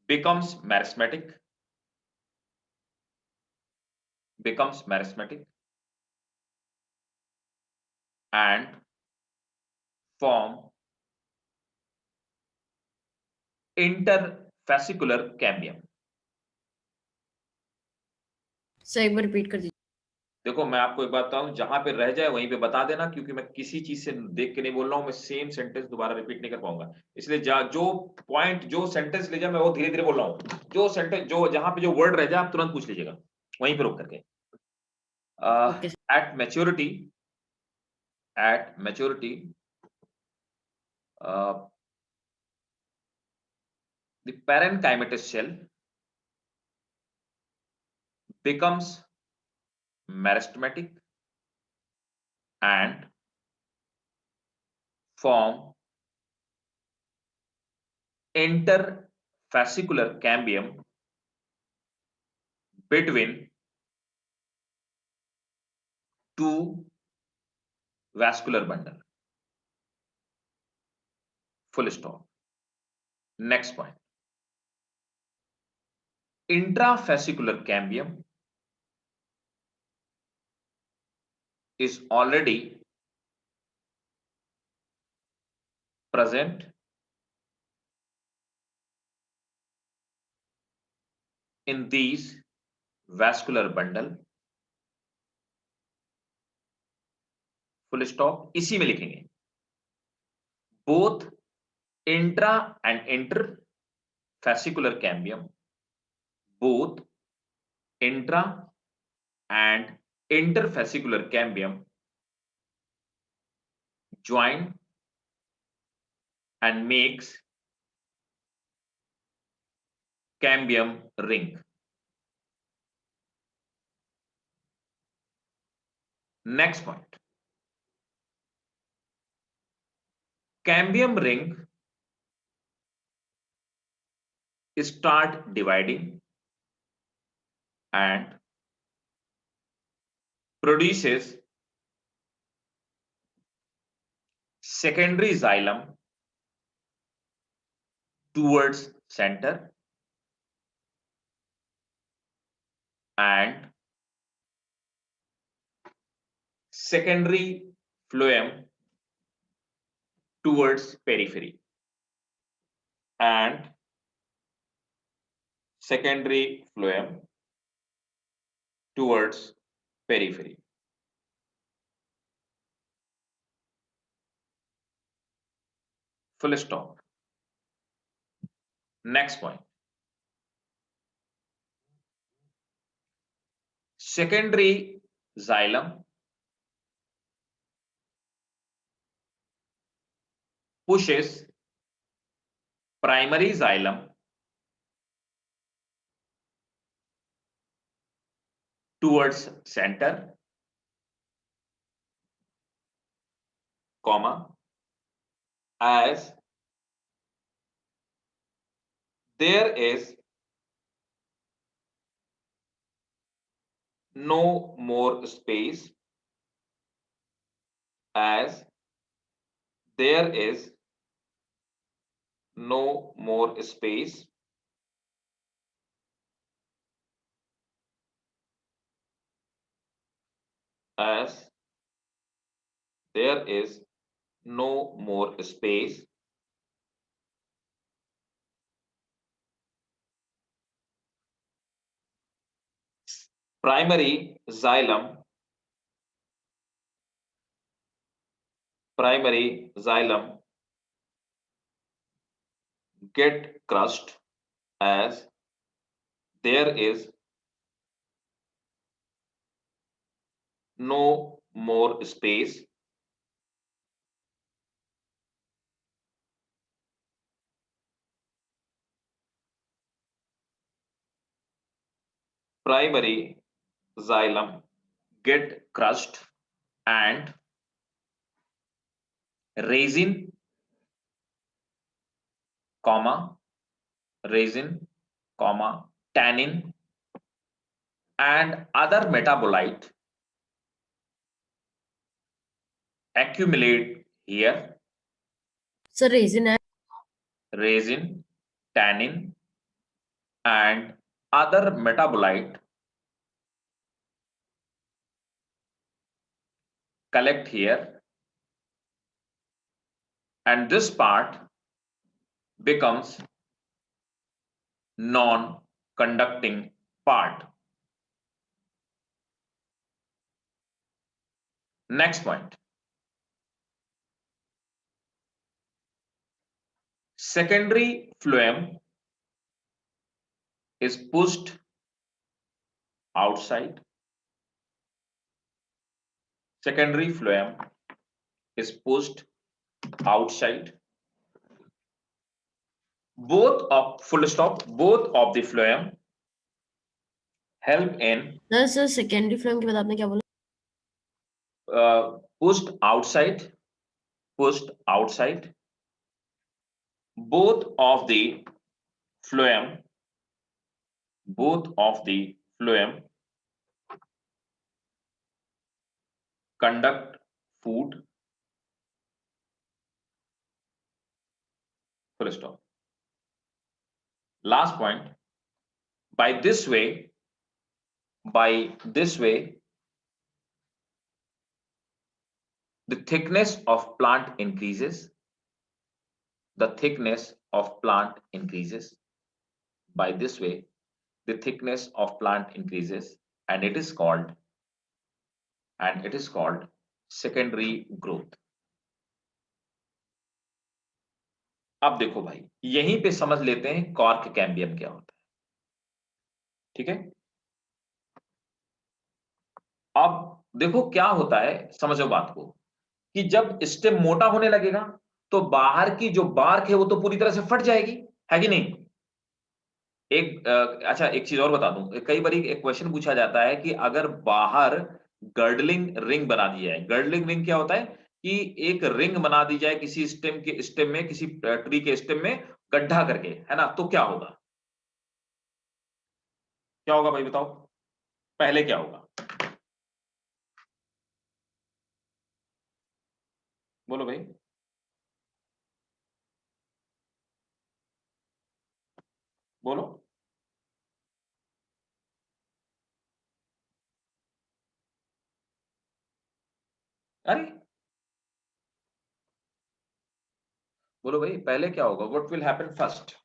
becomes meristematic and form interfascicular cambium। Sir एक बार रिपीट कर दीजिए। देखो मैं आपको एक बात बताऊं, जहां पे रह जाए वहीं पे बता देना, क्योंकि मैं किसी चीज से देख के नहीं बोल रहा हूं। मैं सेम सेंटेंस दोबारा रिपीट नहीं कर पाऊंगा, इसलिए जो पॉइंट जो सेंटेंस ले जाए मैं वो धीरे धीरे बोल रहा हूं। जो सेंटेंस जो जहां पे जो वर्ड रह जाए आप तुरंत पूछ लीजिएगा वहीं पे रोक करके। Okay at maturity, uh, the parenchymatous cell becomes meristematic and form interfascicular cambium between two vascular bundle. Full stop. Next point. Intrafascicular cambium is already present in these vascular bundle। Full stop. इसी में लिखेंगे both intra and interfascicular cambium, both intra and interfascicular cambium join and makes cambium ring। Next point, cambium ring start dividing and produces secondary xylem towards center and secondary phloem towards periphery and secondary phloem towards periphery। Full stop। Next point, secondary xylem pushes primary xylem towards center, comma, as there is no more space, as there is no more space as there is no more space. Primary xylem get crushed as there is no more space. Primary xylem get crushed and resin, tannin and other metabolite accumulate here. Sir, resin and Resin, tannin and other metabolite collect here, and this part becomes non-conducting part. Next point. Secondary phloem is pushed outside. Secondary phloem is pushed outside. Both of both of the phloem help in sir secondary phloem के बाद आपने क्या बोला? pushed outside. Both of the phloem conduct food. Full stop. Last point. By this way, the thickness of plant increases. By this way, the thickness of plant increases, and it is called secondary growth. अब देखो भाई, यहीं पे समझ लेते हैं कॉर्क कैम्बियम क्या होता है। ठीक है, अब देखो क्या होता है, समझो बात को, कि जब स्टेम मोटा होने लगेगा तो बाहर की जो बार्क है वो तो पूरी तरह से फट जाएगी, है कि नहीं। अच्छा एक चीज और बता दूं, कई बार एक क्वेश्चन पूछा जाता है कि अगर बाहर गर्डलिंग रिंग बना दी जाए, गर्डलिंग रिंग क्या होता है कि एक रिंग बना दी जाए किसी स्टेम में किसी ट्री के स्टेम में गड्ढा करके, है ना, तो क्या होगा भाई बताओ, पहले क्या होगा, बोलो भाई। बोलो, अरे बोलो भाई, पहले क्या होगा, व्हाट विल हैपन फर्स्ट।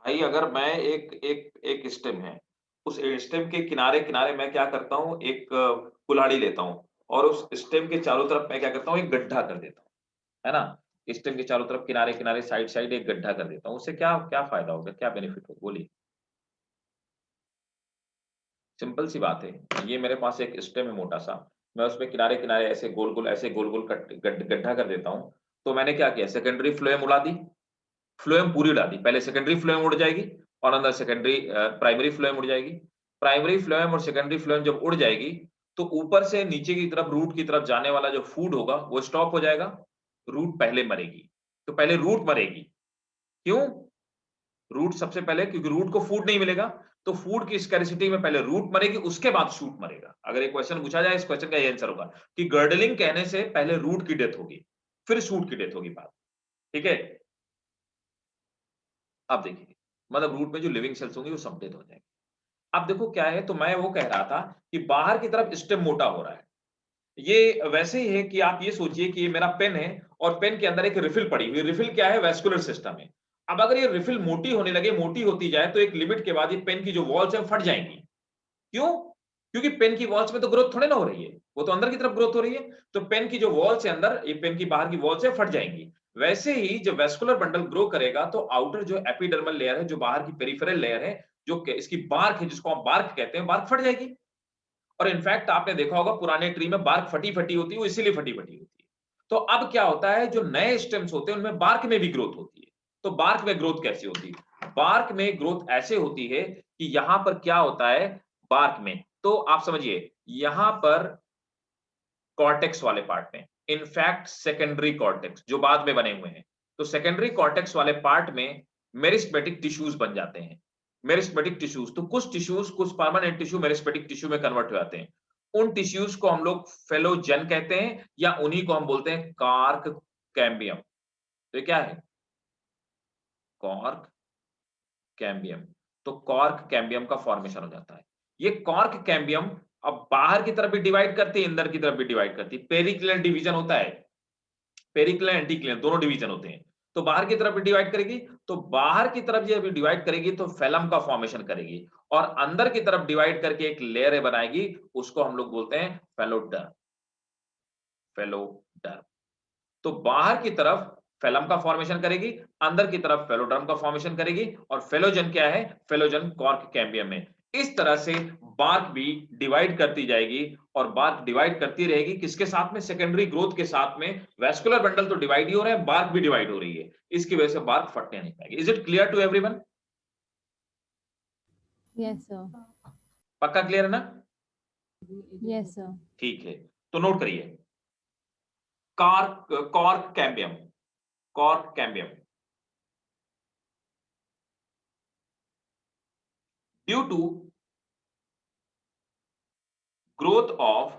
भाई अगर मैं एक स्टेम है, उस स्टेम के किनारे किनारे मैं क्या करता हूं, एक कुल्हाड़ी लेता हूं और उस स्टेम के चारों तरफ मैं क्या करता हूं, एक गड्ढा कर देता हूं, है ना। स्टेम के चारों तरफ किनारे किनारे साइड साइड एक गड्ढा कर देता हूं, उससे क्या क्या फायदा होगा, क्या बेनिफिट होगा, बोलिए। सिंपल सी बात है, ये मेरे पास एक स्टेम है मोटा सा, मैं उसमें किनारे किनारे ऐसे गोल गोल गड्ढा कर देता हूं, तो मैंने क्या किया, सेकेंडरी फ्लोएम उड़ा दी, फ्लोएम पूरी उड़ा दी, पहले सेकेंडरी फ्लोएम उड़ जाएगी और अंदर प्राइमरी फ्लोएम उड़ जाएगी। प्राइमरी फ्लोएम और सेकेंडरी फ्लोएम जब उड़ जाएगी तो ऊपर से नीचे की तरफ रूट की तरफ जाने वाला जो फूड होगा वो स्टॉप हो जाएगा, रूट पहले मरेगी। तो पहले रूट मरेगी, क्यों, रूट सबसे पहले, क्योंकि रूट को फूड नहीं मिलेगा, तो फूड की स्कैरिसिटी में पहले रूट मरेगी, उसके बाद शूट मरेगा। अगर एक क्वेश्चन पूछा जाए, इस क्वेश्चन का ये आंसर होगा कि गर्डलिंग कहने से पहले रूट की डेथ होगी, फिर शूट की डेथ होगी बात। ठीक है, अब देखिए, मतलब रूट में जो लिविंग सेल्स होंगे वो सब डेथ हो जाएंगे। अब देखो क्या है, तो मैं वो कह रहा था कि बाहर की तरफ स्टेम मोटा हो रहा है। ये वैसे ही है कि आप ये सोचिए कि ये मेरा पेन है और पेन के अंदर एक रिफिल पड़ी हुई। रिफिल क्या है? वैस्कुलर सिस्टम है। अब अगर ये रिफिल मोटी होने लगे, मोटी होती जाए, तो एक लिमिट के बाद ये पेन की जो वॉल्स है फट जाएंगी। क्यों? क्योंकि पेन की वॉल्स में तो ग्रोथ थोड़े ना हो रही है, वो तो अंदर की तरफ ग्रोथ हो रही है। तो पेन की जो वॉल्स है अंदर, ये पेन की बाहर की वॉल्स है, फट जाएंगी। वैसे ही जब वैस्कुलर बंडल ग्रो करेगा तो आउटर जो एपिडर्मल लेयर है, जो बाहर की पेरिफेरल लेयर है, जो इसकी बार्क है, जिसको हम बार्क कहते हैं, बार्क फट जाएगी। और इनफैक्ट आपने देखा होगा पुराने ट्री में बार्क फटी-फटी होती है, वो इसीलिए फटी-फटी होती है। तो अब क्या होता है, जो नए स्टेम्स होते हैं उनमें बार्क में भी ग्रोथ होती है। तो बार्क में ग्रोथ कैसी होती है? बार्क में ग्रोथ ऐसे होती है कि यहां पर क्या होता है बार्क में, तो आप समझिए यहां पर कॉर्टेक्स वाले पार्ट में, इनफैक्ट सेकेंडरी कॉर्टेक्स जो बाद में बने हुए हैं, तो सेकेंडरी कॉर्टेक्स वाले पार्ट में मेरिस्टेमेटिक टिश्यूज बन जाते हैं। मेरिस्टेमेटिक टिश्यूज, तो कुछ टिश्यूज, कुछ परमानेंट टिश्यू मेरिस्टेमेटिक टिश्यू में कन्वर्ट हो जाते हैं। उन टिश्यूज को हम लोग फेलोजन कहते हैं, या उन्हीं को हम बोलते हैं कार्क कैम्बियम। तो ये क्या है? Cork cambium. तो कॉर्क कैम्बियम का फॉर्मेशन हो जाता है। ये कॉर्क कैम्बियम अब बाहर की तरफ भी डिवाइड करती है, अंदर की तरफ भी डिवाइड करती है। पेरिक्लिनल डिवीजन होता है, पेरिक्लिनल एंटीक्लिनल दोनों डिवीजन होते हैं। तो बाहर की तरफ भी डिवाइड करेगी, तो बाहर की तरफ जब डिवाइड करेगी तो फेलम का फॉर्मेशन करेगी, और अंदर की तरफ डिवाइड करके एक लेयर बनाएगी, उसको हम लोग बोलते हैं फेलोडर्म। फेलोडर्म। तो बाहर की तरफ फेलम का फॉर्मेशन करेगी, अंदर की तरफ फेलोडर्म का फॉर्मेशन करेगी, और फेलोजन क्या है? फेलोजन कॉर्क कैम्बियम में। इस तरह से बार्क भी डिवाइड करती जाएगी, और बार्क डिवाइड करती रहेगी किसके साथ में? सेकेंडरी ग्रोथ के साथ में। वैस्कुलर बंडल तो डिवाइड ही हो रहे हैं, बार्क भी डिवाइड हो रही है, इसकी वजह से बार्क फटने नहीं पाएगी। Is it clear to everyone? Yes, sir. पक्का क्लियर है ना? Yes, sir. ठीक है, तो नोट करिए, cork cambium, cork cambium due to growth of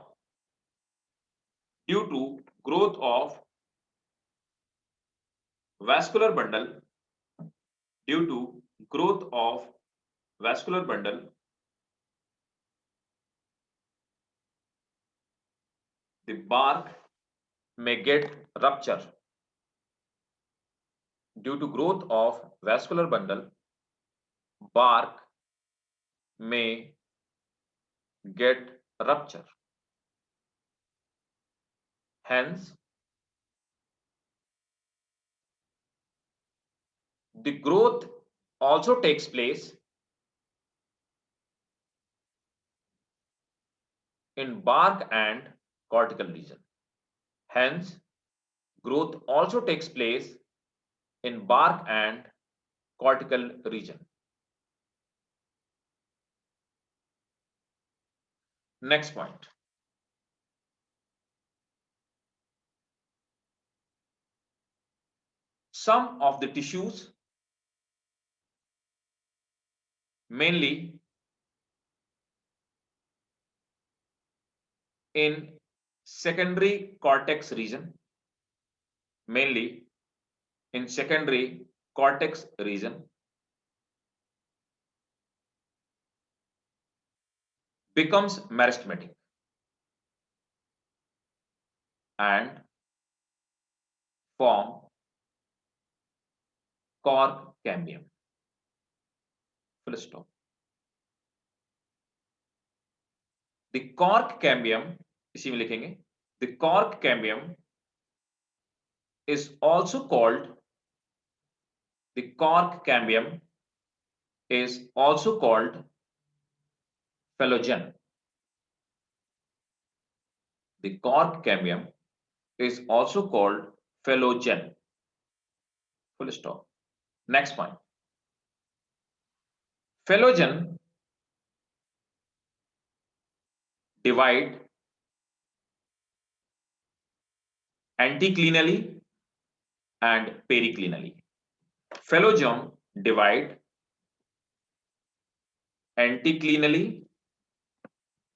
due to growth of vascular bundle due to growth of vascular bundle the bark may get rupture. Due to growth of vascular bundle, bark may get rupture. Hence, the growth also takes place in bark and cortical region. Hence, growth also takes place in bark and cortical region. Next point. Some of the tissues, mainly in secondary cortex region, mainly in secondary cortex region, becomes meristematic and form cork cambium. Full stop. The cork cambium, इसी में लिखेंगे, the cork cambium is also called, the cork cambium is also called phelogen. The cork cambium is also called phelogen. Full stop. Next point. Phelogen divide anticlinally and periclinally. Phelogen divide anticlinally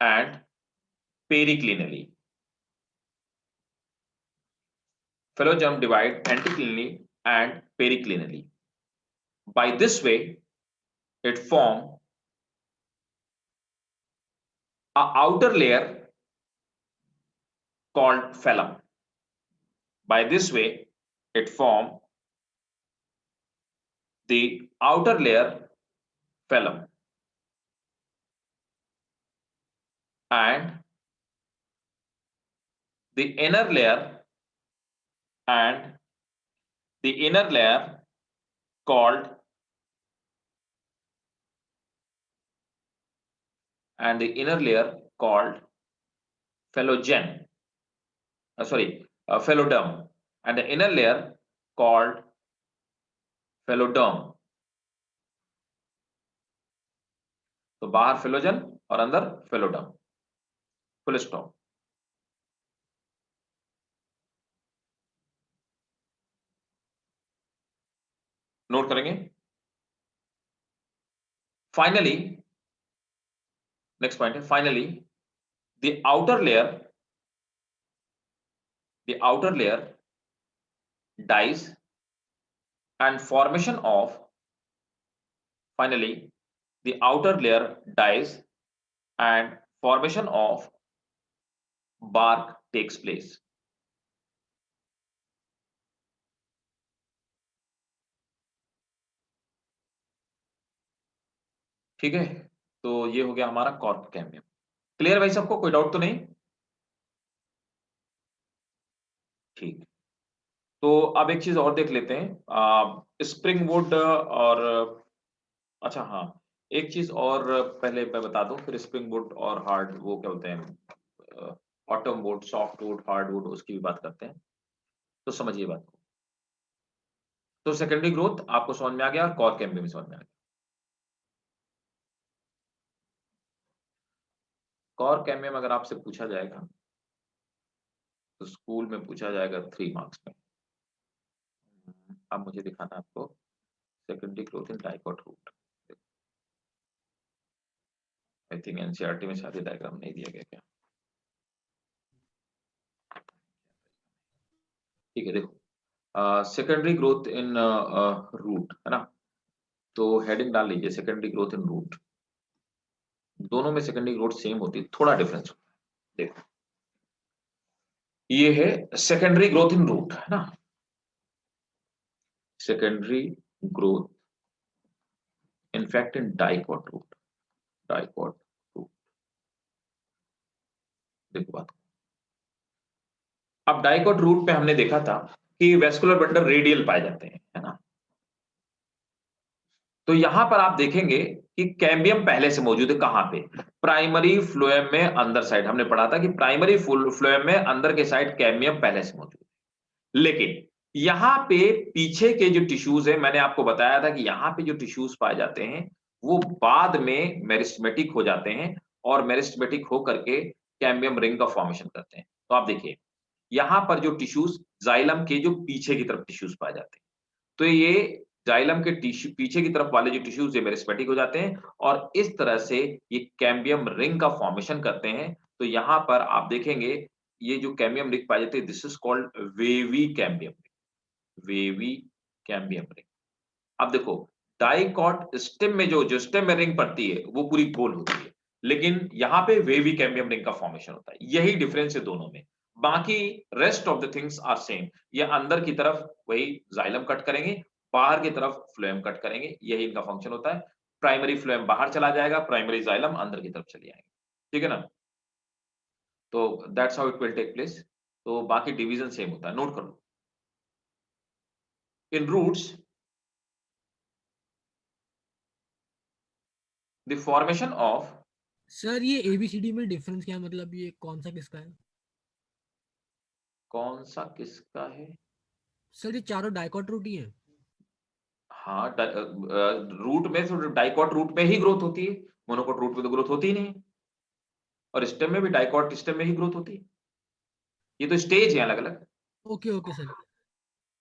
and periclinally. Phelogen divide anticlinally and periclinally. By this way, it form outer layer called phloem. By this way, it form the outer layer phloem, and the inner layer called phloem, phloderm, and the inner layer called phloderm. तो बाहर phloem और अंदर phloderm. Full stop. नोट करेंगे. फाइनली, नेक्स्ट पॉइंट है, finally the outer layer dies and formation of bark takes place. ठीक है, तो ये हो गया हमारा कॉर्क कैम्बियम. क्लियर भाई सबको, कोई डाउट तो नहीं? ठीक. तो अब एक चीज और देख लेते हैं, स्प्रिंग वुड और अच्छा हाँ, एक चीज और पहले मैं बता दूं, फिर स्प्रिंग वुड और हार्ड, वो क्या बोलते हैं, autumn would, soft wood, hard would, उसकी भी बात करते हैं. तो समझिए बात को. तो सेकेंडरी ग्रोथ आपको समझ में आ गया और कॉर्क कैम्बियम भी समझ में आ गया. कॉर्क कैम्बियम अगर आपसे पूछा जाएगा तो स्कूल में पूछा जाएगा 3 मार्क्स में. अब मुझे दिखाना आपको secondary growth in dicot root. I think NCERT में शायद डायग्राम नहीं दिया गया क्या? ठीक है, देखो सेकेंडरी ग्रोथ इन रूट है ना, तो हेडिंग डाल लीजिए सेकेंडरी ग्रोथ इन रूट. दोनों में सेकेंडरी ग्रोथ सेम होती है, थोड़ा डिफरेंस होता है. देखो ये है सेकेंडरी ग्रोथ इन रूट है ना, secondary growth in fact in dicot root. देखो बात, अब डाइकोट रूट पे हमने देखा था कि वेस्कुलर बंडल रेडियल पाए जाते हैं, है ना. तो यहां पर आप देखेंगे कि कैम्बियम पहले से मौजूद है. कहां पे? प्राइमरी फ्लोएम में अंदर साइड. हमने पढ़ा था कि प्राइमरी फ्लोएम में अंदर के साइड कैम्बियम पहले से मौजूद है. लेकिन यहां पे पीछे के जो टिश्यूज है, मैंने आपको बताया था कि यहां पे जो टिश्यूज पाए जाते हैं वो बाद में मेरिस्टेमेटिक हो जाते हैं और मेरिस्टेमेटिक होकर के कैम्बियम रिंग का फॉर्मेशन करते हैं. तो आप देखिए यहां पर जो टिश्यूज जाइलम के जो पीछे की तरफ टिश्यूज पाए जाते हैं, तो ये जाइलम के टिश्यू पीछे की तरफ वाले जो टिश्यूज ये मेरिस्टेमेटिक हो जाते हैं और इस तरह से ये कैम्बियम रिंग का फॉर्मेशन करते हैं. तो यहां पर आप देखेंगे ये जो कैम्बियम रिंग पाए जाते हैं, this is called wavy cambium ring. अब देखो डाइकॉट स्टेम में जो स्टेम में रिंग पड़ती है वो पूरी गोल होती है, लेकिन यहाँ पे वेवी कैम्बियम रिंग का फॉर्मेशन होता है. यही डिफरेंस है दोनों में. बाकी rest of the things are same. ये अंदर की तरफ वही जाइलम कट करेंगे, बाहर की तरफ फ्लोएम कट करेंगे. यही इनका फंक्शन होता है. प्राइमरी फ्लोएम बाहर चला जाएगा, प्राइमरी जाइलम अंदर की तरफ चली आएंगे. ठीक है ना. तो that's how it will take place. तो बाकी डिवीजन सेम होता है, नोट कर लो. In roots the formation of, sir ये ABCD में डिफरेंस क्या है, मतलब ये कौन सा किसका है? कौन सा किसका है? सर ये चारों डाइकोट रूट ही है. हाँ, रूट में तो डाइकॉट रूट में ही ग्रोथ होती है, मोनोकॉट रूट में तो ग्रोथ होती ही नहीं. और स्टेम में भी डाइकॉट स्टेम में ही ग्रोथ होती है. ये तो स्टेज है अलग अलग. Okay okay sir.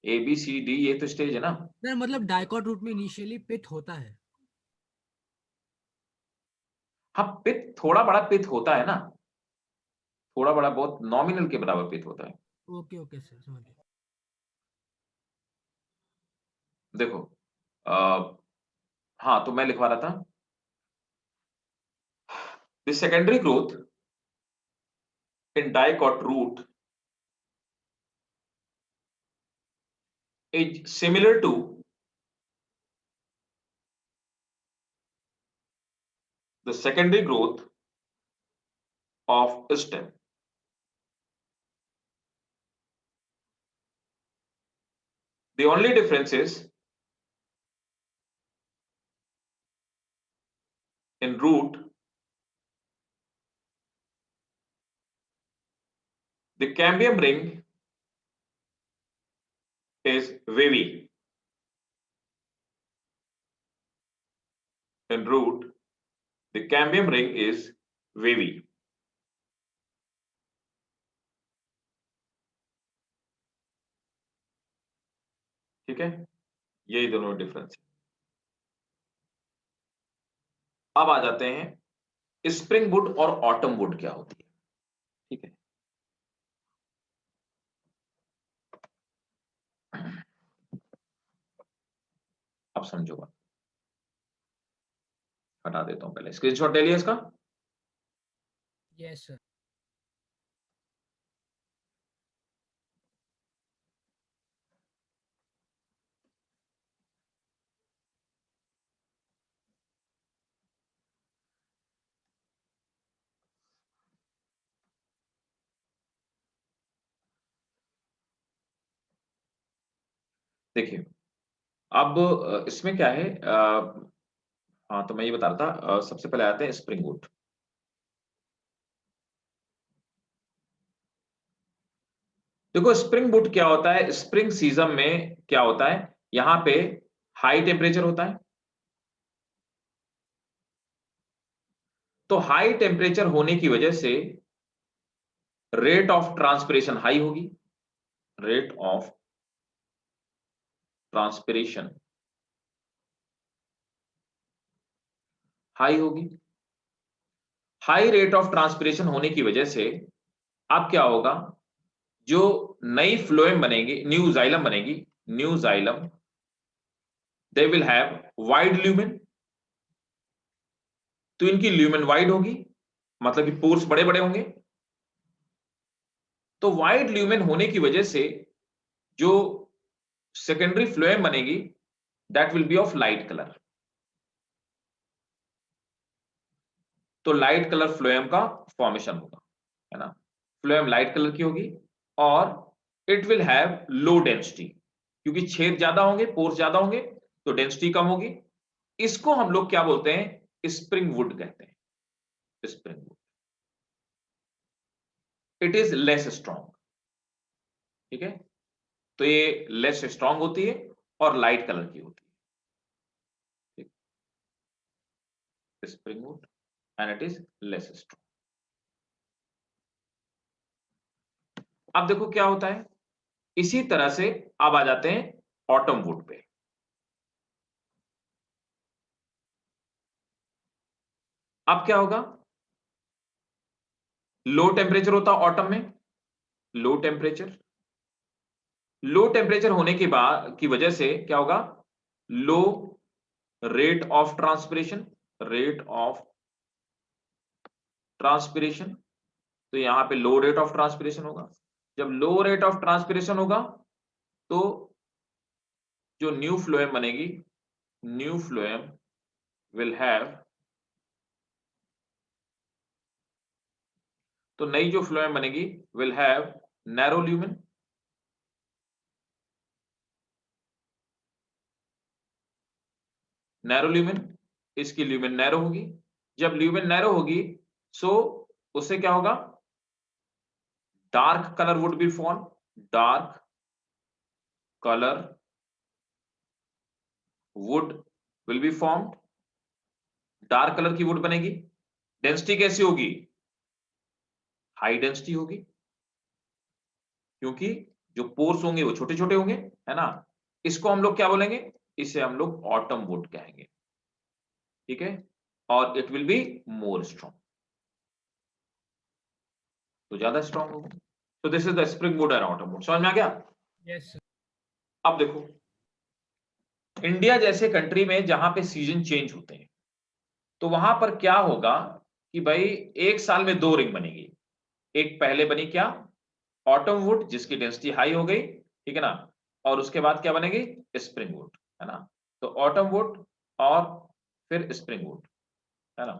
ABCD ये तो स्टेज है ना. सर मतलब डाइकोट रूट में इनिशियली पिथ होता है. हाँ, पिथ थोड़ा बड़ा पिथ होता है ना, थोड़ा बड़ा बहुत नॉमिनल के बराबर पिथ होता है. ओके ओके सर, समझ गया. देखो हाँ, तो मैं लिखवा रहा था the secondary growth in dicot root is similar to the secondary growth of stem. The only difference is in root, the cambium ring is wavy. In root, the cambium ring is wavy. ठीक है, यही दोनों डिफरेंस है। अब आ जाते हैं स्प्रिंग वुड और ऑटम वुड क्या होती है। ठीक है, अब समझो बात, हटा देता हूं, पहले स्क्रीनशॉट ले लिया इसका। Yes sir. देखिए अब इसमें क्या है, हाँ तो मैं ये बता रहा था, सबसे पहले आते हैं स्प्रिंग वुड। देखो स्प्रिंग वुड क्या होता है, स्प्रिंग सीजन में क्या होता है, यहां पे हाई टेम्परेचर होता है। तो हाई टेम्परेचर होने की वजह से रेट ऑफ ट्रांसपिरेशन हाई होगी, रेट ऑफ ट्रांसपिरेशन हाई होगी। हाई रेट ऑफ ट्रांसपिरेशन होने की वजह से अब क्या होगा, जो नई फ्लोएम बनेगी, न्यू जाइलम बनेगी, new xylem, they will have wide lumen. तो इनकी ल्यूमेन वाइड होगी, मतलब कि पोर्स बड़े बड़े होंगे। तो वाइड ल्यूमेन होने की वजह से जो सेकेंडरी फ्लोएम बनेगी that will be of light colour. तो लाइट कलर फ्लोएम का फॉर्मेशन होगा, है ना। फ्लोएम लाइट कलर की होगी और it will have low density, क्योंकि छेद ज्यादा होंगे, पोर्स ज्यादा होंगे, तो डेंसिटी कम होगी। इसको हम लोग क्या बोलते हैं, स्प्रिंग वुड कहते हैं, spring would. It is less strong, ठीक है। तो ये लेस स्ट्रॉन्ग होती है और लाइट कलर की होती है, spring would, and it is less strong. अब देखो क्या होता है, इसी तरह से अब आ जाते हैं ऑटम वुड पे। अब क्या होगा, लो टेम्परेचर होता ऑटम में, लो टेम्परेचर। लो टेम्परेचर होने के बाद की वजह से क्या होगा, low rate of transpiration, rate of transpiration. तो यहां पे लो रेट ऑफ ट्रांसपिरेशन होगा। जब लो रेट ऑफ ट्रांसपिरेशन होगा तो जो न्यू फ्लोएम बनेगी, न्यू फ्लोएम विल हैव, तो नई जो फ्लोएम बनेगी will have narrow lumen, narrow lumen, इसकी ल्यूमेन नैरो होगी। जब ल्यूमेन नैरो होगी सो उससे क्या होगा, dark colour would be form, dark colour would will be formed. Dark colour की वुड बनेगी। डेंसिटी कैसी होगी, हाई डेंसिटी होगी, क्योंकि जो पोर्स होंगे वो छोटे छोटे होंगे, है ना। इसको हम लोग क्या बोलेंगे, इसे हम लोग ऑटम वुड कहेंगे, ठीक है। और it will be more strong, तो ज्यादा स्ट्रॉन्ग होगा। तो this is the spring would and autumn would, समझ में आ गया। Yes sir. अब देखो इंडिया जैसे कंट्री में जहां पे सीजन चेंज होते हैं, तो वहां पर क्या होगा कि भाई एक साल में 2 रिंग बनेगी, एक पहले बनी क्या, ऑटम वुड जिसकी डेंसिटी हाई हो गई, ठीक है ना, और उसके बाद क्या बनेगी, स्प्रिंग वुड, है ना। तो ऑटम वुड और फिर स्प्रिंग वुड, है ना।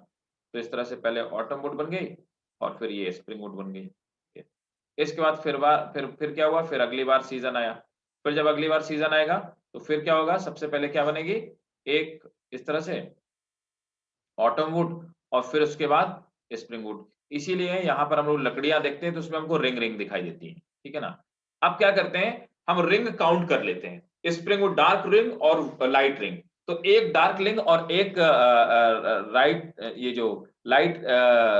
तो इस तरह से पहले ऑटम वुड बन गई और फिर ये स्प्रिंग वुड बन गई। इसके बाद फिर क्या हुआ, फिर अगली बार सीजन आया। फिर जब अगली बार सीजन आएगा तो फिर क्या होगा, सबसे पहले क्या बनेगी, एक इस तरह से ऑटम वुड और फिर उसके बाद स्प्रिंग वुड। इसीलिए यहाँ पर हम लोग लकड़ियां देखते हैं तो उसमें हमको रिंग रिंग दिखाई देती है, ठीक है ना। अब क्या करते हैं, हम रिंग काउंट कर लेते हैं, स्प्रिंग वुड डार्क रिंग और लाइट रिंग। तो एक डार्क रिंग और एक राइट, ये जो लाइट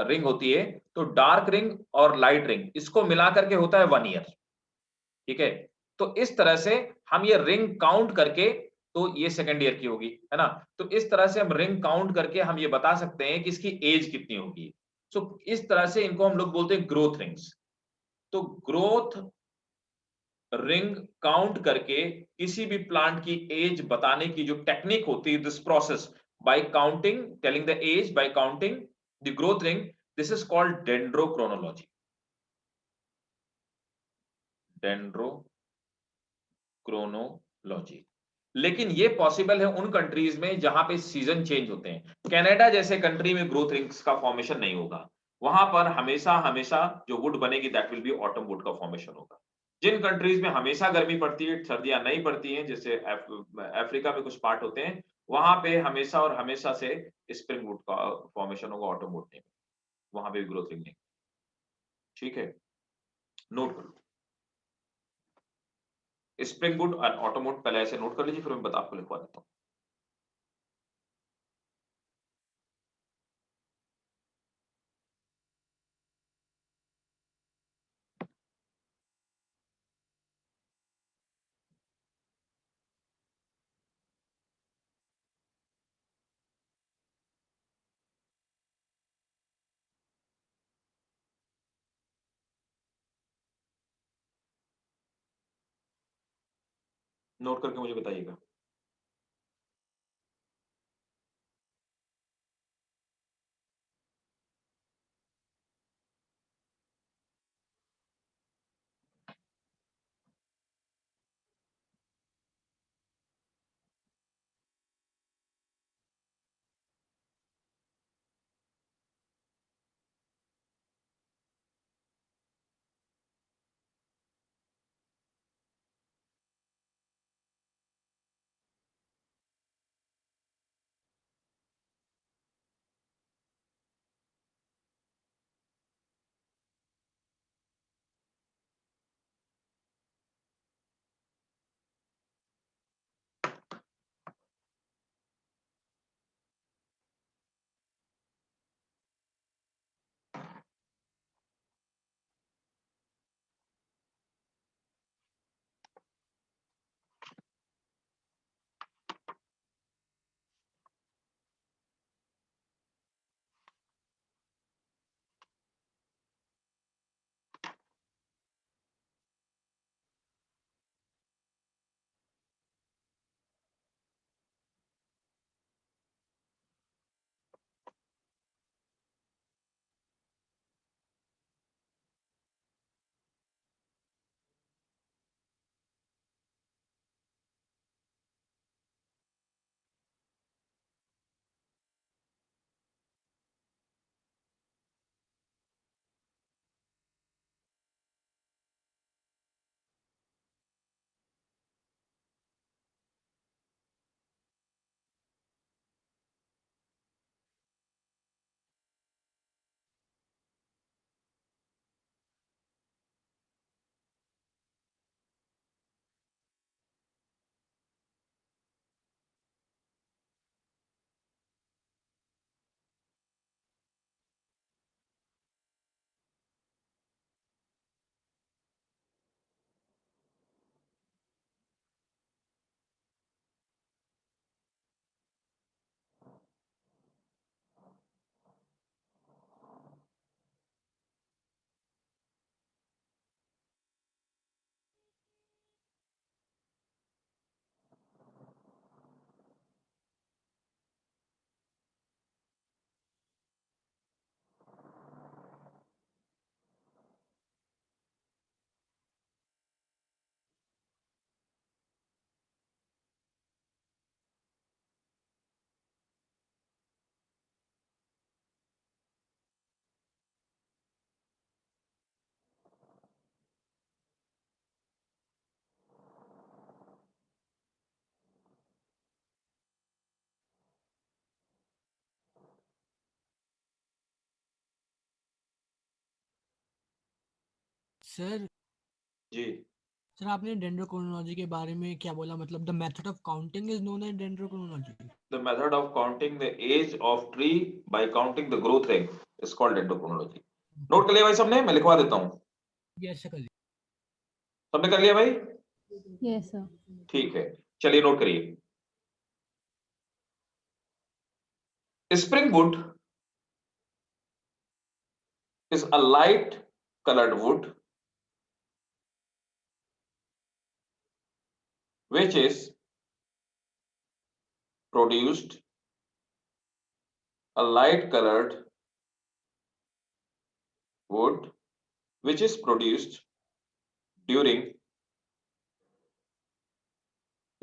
रिंग होती है, तो डार्क रिंग और लाइट रिंग इसको मिला करके होता है 1 ईयर, ठीक है। तो इस तरह से हम ये रिंग काउंट करके, तो ये सेकंड ईयर की होगी, है ना। तो इस तरह से हम रिंग काउंट करके हम ये बता सकते हैं कि इसकी एज कितनी होगी। सो इस तरह से इनको हम लोग बोलते हैं ग्रोथ रिंग्स। तो ग्रोथ रिंग काउंट करके किसी भी प्लांट की एज बताने की जो टेक्निक होती है, this process by counting, telling the age by counting the growth ring, this is called dendrochronology. Dendrochronology. लेकिन ये पॉसिबल है उन कंट्रीज में जहां पे सीजन चेंज होते हैं। कनाडा जैसे कंट्री में ग्रोथ रिंग्स का फॉर्मेशन नहीं होगा, वहां पर हमेशा हमेशा जो वुड बनेगी that will be autumn would का फॉर्मेशन होगा। जिन कंट्रीज में हमेशा गर्मी पड़ती है, सर्दियां नहीं पड़ती हैं, जैसे अफ्रीका में कुछ पार्ट होते हैं, वहां पे हमेशा और हमेशा से स्प्रिंग वुड का फॉर्मेशन होगा, ऑटम वुड नहीं, वहां पे भी ग्रोथ रिंग नहीं। ठीक है, नोट कर लो, स्प्रिंग वुड और ऑटम वुड पहले ऐसे नोट कर लीजिए, फिर मैं बता आपको लिखवा देता हूँ। नोट करके मुझे बताइएगा। सर जी, सर आपने डेंड्रोक्रोनोलॉजी के बारे में क्या बोला, मतलब the method of counting is known as dendrochronology. the method of counting the age of tree by counting the growth rate is called dendrochronology. Note कर लिया भाई सबने? मैं लिखवा देता हूँ। Yes sir. सबने कर लिया भाई? Yes, sir. ठीक है, चलिए नोट करिए। Spring wood is a light colored wood which is produced a light colored wood which is produced during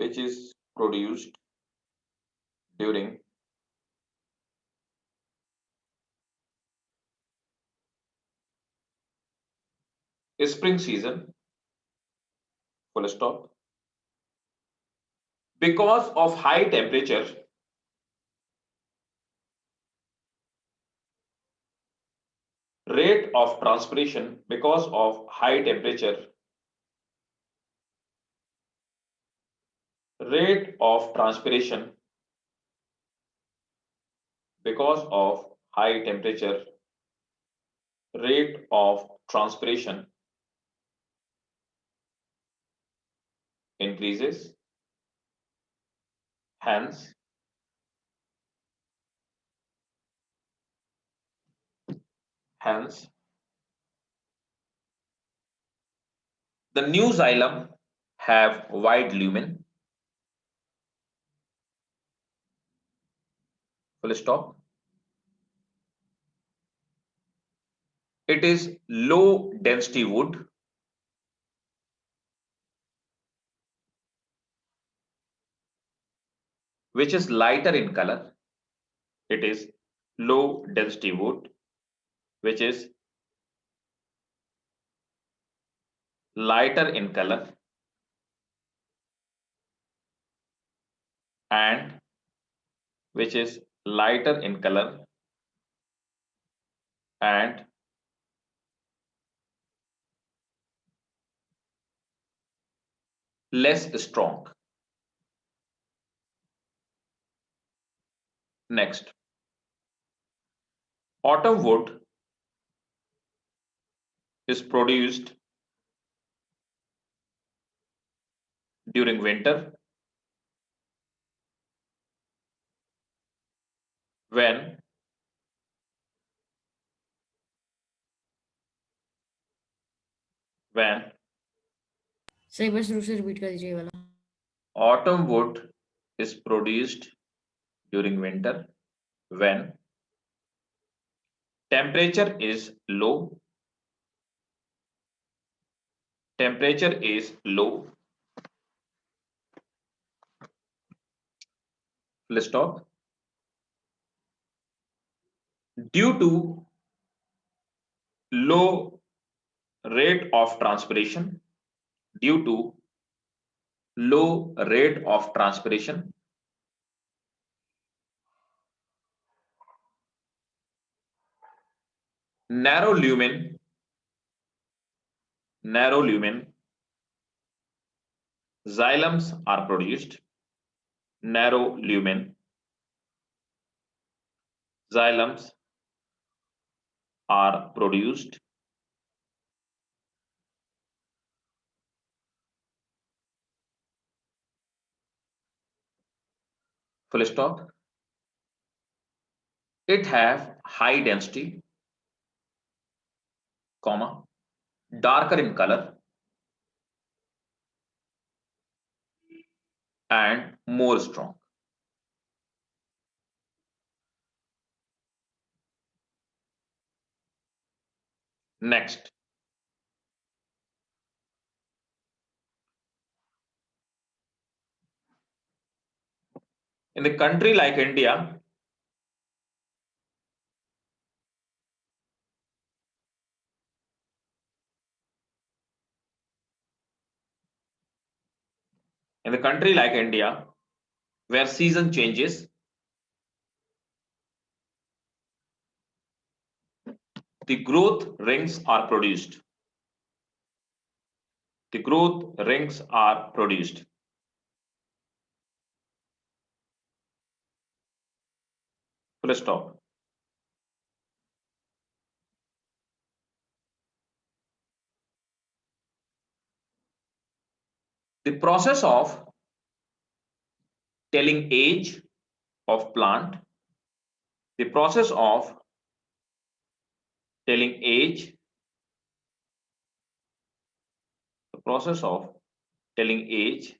which is produced during spring season, full stop, because of high temperature rate of transpiration, because of high temperature rate of transpiration, because of high temperature rate of transpiration increases, hence the new xylem have wide lumen, full stop. It is low density wood which is lighter in color. It is low density wood which is lighter in color and which is lighter in color and less strong. Next, autumn wood is produced during winter when sir एक बार शुरू से रिपीट कर दीजिए ये वाला। autumn wood is produced during winter when temperature is low, full stop, due to low rate of transpiration, due to low rate of transpiration, narrow lumen xylems are produced, narrow lumen xylems are produced full stop. It have high density, comma, darker in color and more strong. Next, in the country like India, where season changes, the growth rings are produced. the growth rings are produced. Full stop. The process of telling age of plant, the process of telling age, the process of telling age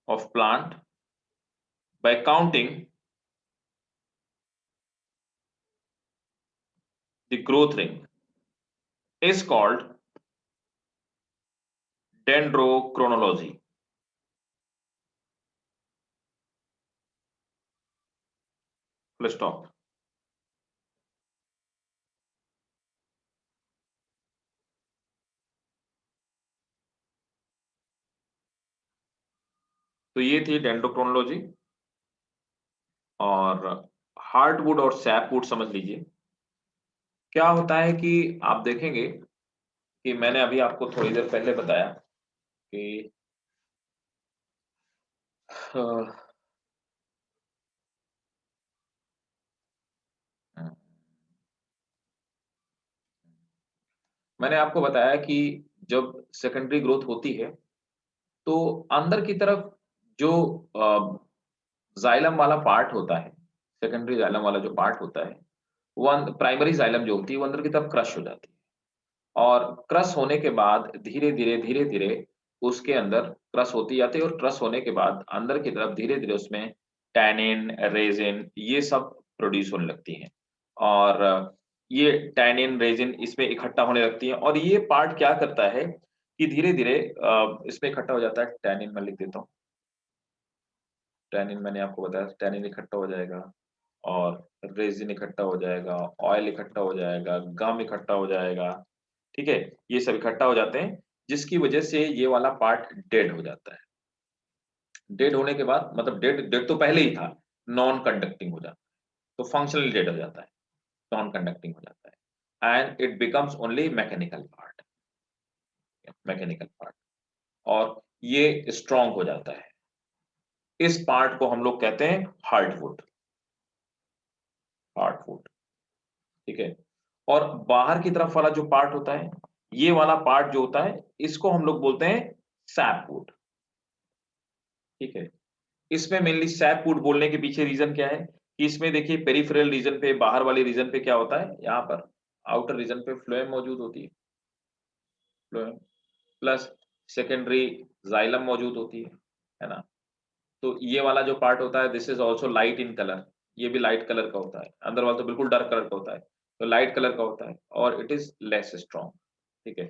of plant by counting the growth ring is called dendrochronology. Full stop. तो ये थी डेंड्रोक्रोनोलॉजी। और हार्डवुड और सैपवुड समझ लीजिए। क्या होता है कि आप देखेंगे कि मैंने अभी आपको थोड़ी देर पहले बताया कि मैंने आपको बताया कि जब सेकेंडरी ग्रोथ होती है तो अंदर की तरफ जो जाइलम वाला पार्ट होता है, सेकेंडरी जाइलम वाला जो पार्ट होता है, वो प्राइमरी जाइलम जो होती है वो अंदर की तरफ क्रश हो जाती है। और क्रश होने के बाद धीरे धीरे उसके अंदर क्रश होती जाती है और क्रश होने के बाद अंदर की तरफ धीरे धीरे उसमें टैनिन, रेजिन ये सब प्रोड्यूस होने लगती हैं। और ये टैनिन, रेजिन इसमें इकट्ठा होने लगती है और ये पार्ट क्या करता है कि धीरे धीरे इसमें इकट्ठा हो जाता है। टैनिन मैं लिख देता हूँ, टैनिन मैंने आपको बताया, टैनिन इकट्ठा हो जाएगा और रेजिन इकट्ठा हो जाएगा, ऑयल इकट्ठा हो जाएगा, गम इकट्ठा हो जाएगा। ठीक है, ये सब इकट्ठा हो जाते हैं जिसकी वजह से ये वाला पार्ट डेड हो जाता है। डेड होने के बाद मतलब डेड डेड तो पहले ही था, नॉन कंडक्टिंग हो जाता है, तो फंक्शनली डेड हो जाता है, नॉन कंडक्टिंग हो जाता है and it becomes only mechanical part, mechanical part. और ये स्ट्रॉन्ग हो जाता है। इस पार्ट को हम लोग कहते हैं हार्डवुड, हार्डवुड। ठीक है, और बाहर की तरफ वाला जो पार्ट होता है, ये वाला पार्ट जो होता है इसको हम लोग बोलते हैं सैपवुड। ठीक है, इसमें मेनली सैपवुड बोलने के पीछे रीजन क्या है कि इसमें देखिए पेरिफेरल रीजन पे, बाहर वाले रीजन पे क्या होता है, यहाँ पर आउटर रीजन पे फ्लोएम मौजूद होती है, फ्लोएम प्लस सेकेंडरी जाइलम मौजूद होती है ना। तो ये वाला जो पार्ट होता है this is also light in colour, ये भी लाइट कलर का होता है, अंदर वाला तो बिल्कुल डार्क कलर का होता है, तो लाइट कलर का होता है और इट इज लेस स्ट्रॉन्ग। ठीक है,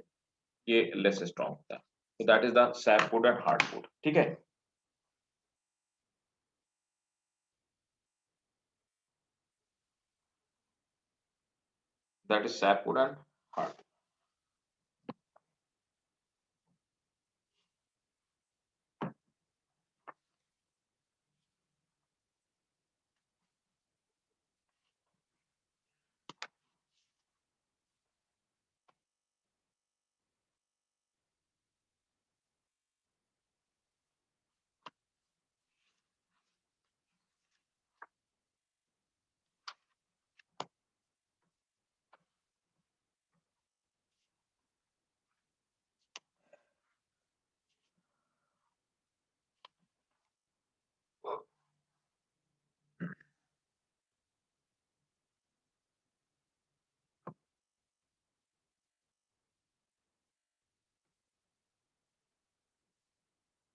ये लेस स्ट्रॉन्ग होता है, तो that is the sapwood and hardwood. ठीक है, that is sapwood and hardwood.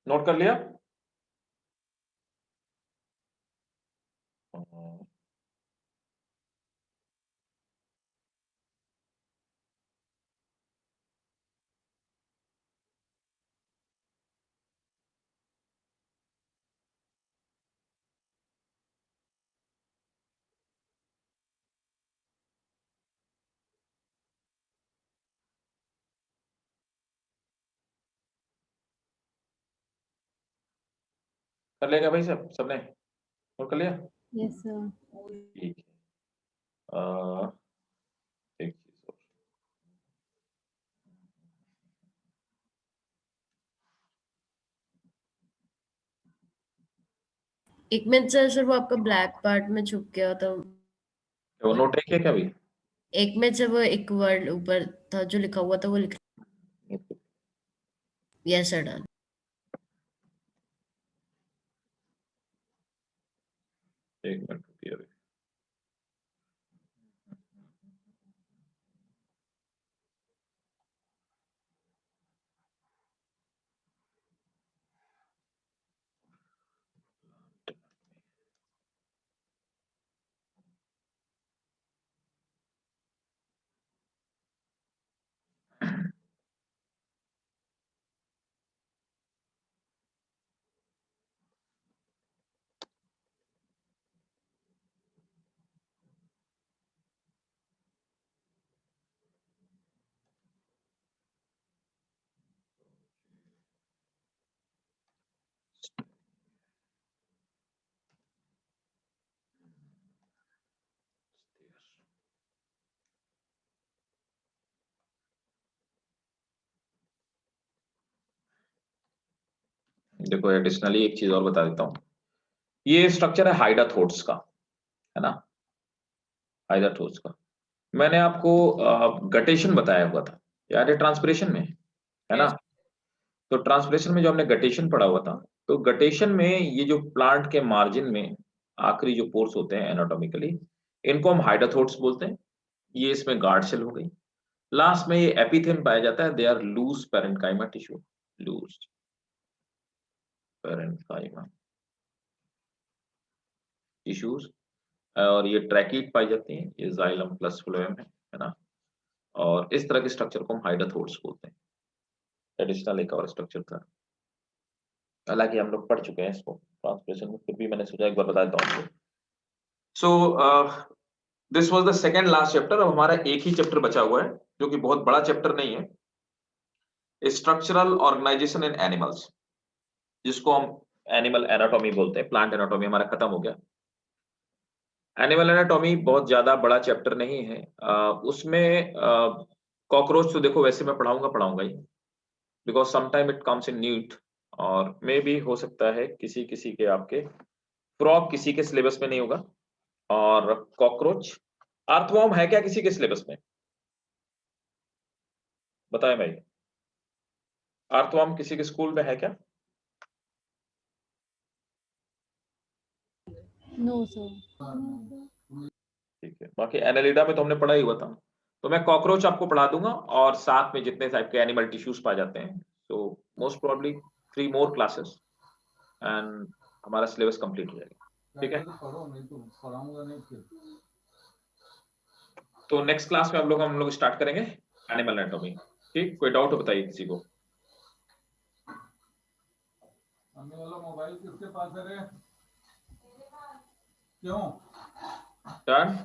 Note कर लिया? कर लेगा भाई सब, सबने नोट कर लिया? Yes, sir. ठीक है, एक चीज और। एक मिनट सर वो आपका ब्लैक पार्ट में छुप गया तो वो नोट है क्या अभी? एक मिनट से वो एक वर्ड ऊपर था जो लिखा हुआ था वो लिख यस सर डन। एक मिनट रुकिए अभी। देखो एडिशनली एक चीज और बता देता हूँ, ये स्ट्रक्चर है हाइडाथोट्स का, है ना, हाइडाथोट्स का। मैंने आपको गटेशन बताया हुआ था याद है ट्रांसपिरेशन में, है ना। तो ट्रांसपिरेशन में जो हमने गटेशन पढ़ा हुआ था, तो गटेशन में ये जो प्लांट के मार्जिन में आखिरी जो पोर्स होते हैं एनाटॉमिकली, इनको हम हाइडाथोट्स बोलते हैं। ये इसमें गार्ड सेल हो गई। लास्ट में ये एपिथेन पाया जाता है, they are loose parenchyma tissue, loose parenchyma tissues. और ये ट्रैकीट पाई जाती है, ये जाइलम प्लस फ्लोएम है ना। और इस तरह के स्ट्रक्चर को हम हाइडाथोट्स बोलते हैं। एडिशनल एक और स्ट्रक्चर था, हालांकि हम लोग पढ़ चुके हैं इसको ट्रांसलेशन में, फिर भी मैंने सोचा एक बार बता देता हूँ। So this was the second last chapter. अब हमारा एक ही चैप्टर बचा हुआ है, जो कि बहुत बड़ा चैप्टर नहीं है, स्ट्रक्चरल ऑर्गेनाइजेशन इन एनिमल्स, जिसको हम एनिमल एनाटॉमी बोलते हैं। प्लांट एनाटॉमी हमारा खत्म हो गया। एनिमल एनाटॉमी बहुत ज्यादा बड़ा चैप्टर नहीं है। उसमें कॉकरोच तो देखो वैसे मैं पढ़ाऊंगा ही, because sometime it comes in NEET, और मे भी हो सकता है किसी किसी के आपके फ्रॉग किसी के सिलेबस में नहीं होगा। और कॉकरोच, अर्थवॉर्म है क्या किसी के सिलेबस में? बताएं भाई, अर्थवॉर्म किसी के स्कूल में है क्या? No, sir. ठीक है, बाकी एनालिडा में तो हमने पढ़ा ही हुआ था। तो मैं कॉकरोच आपको पढ़ा दूंगा, और साथ में जितने टाइप के एनिमल टिश्यूज पाए जाते हैं। So most probably 3 more classes and हमारा सिलेबस कंप्लीट हो जाएगा। ठीक है, तो नेक्स्ट क्लास में हम लोग स्टार्ट करेंगे एनिमल एनाटॉमी। ठीक, कोई डाउट हो बताइए किसी को। मोबाइल किसके पास है रे? क्यों? डन?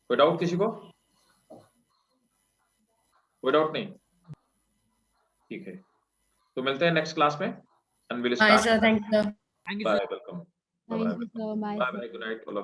कोई डाउट किसी को? कोई डाउट नहीं? ठीक है, तो मिलते हैं नेक्स्ट क्लास में and will by start. Sir, thank you. Thank you bye, sir. Welcome. Thank you, sir. Bye, bye sir. Bye, good night all of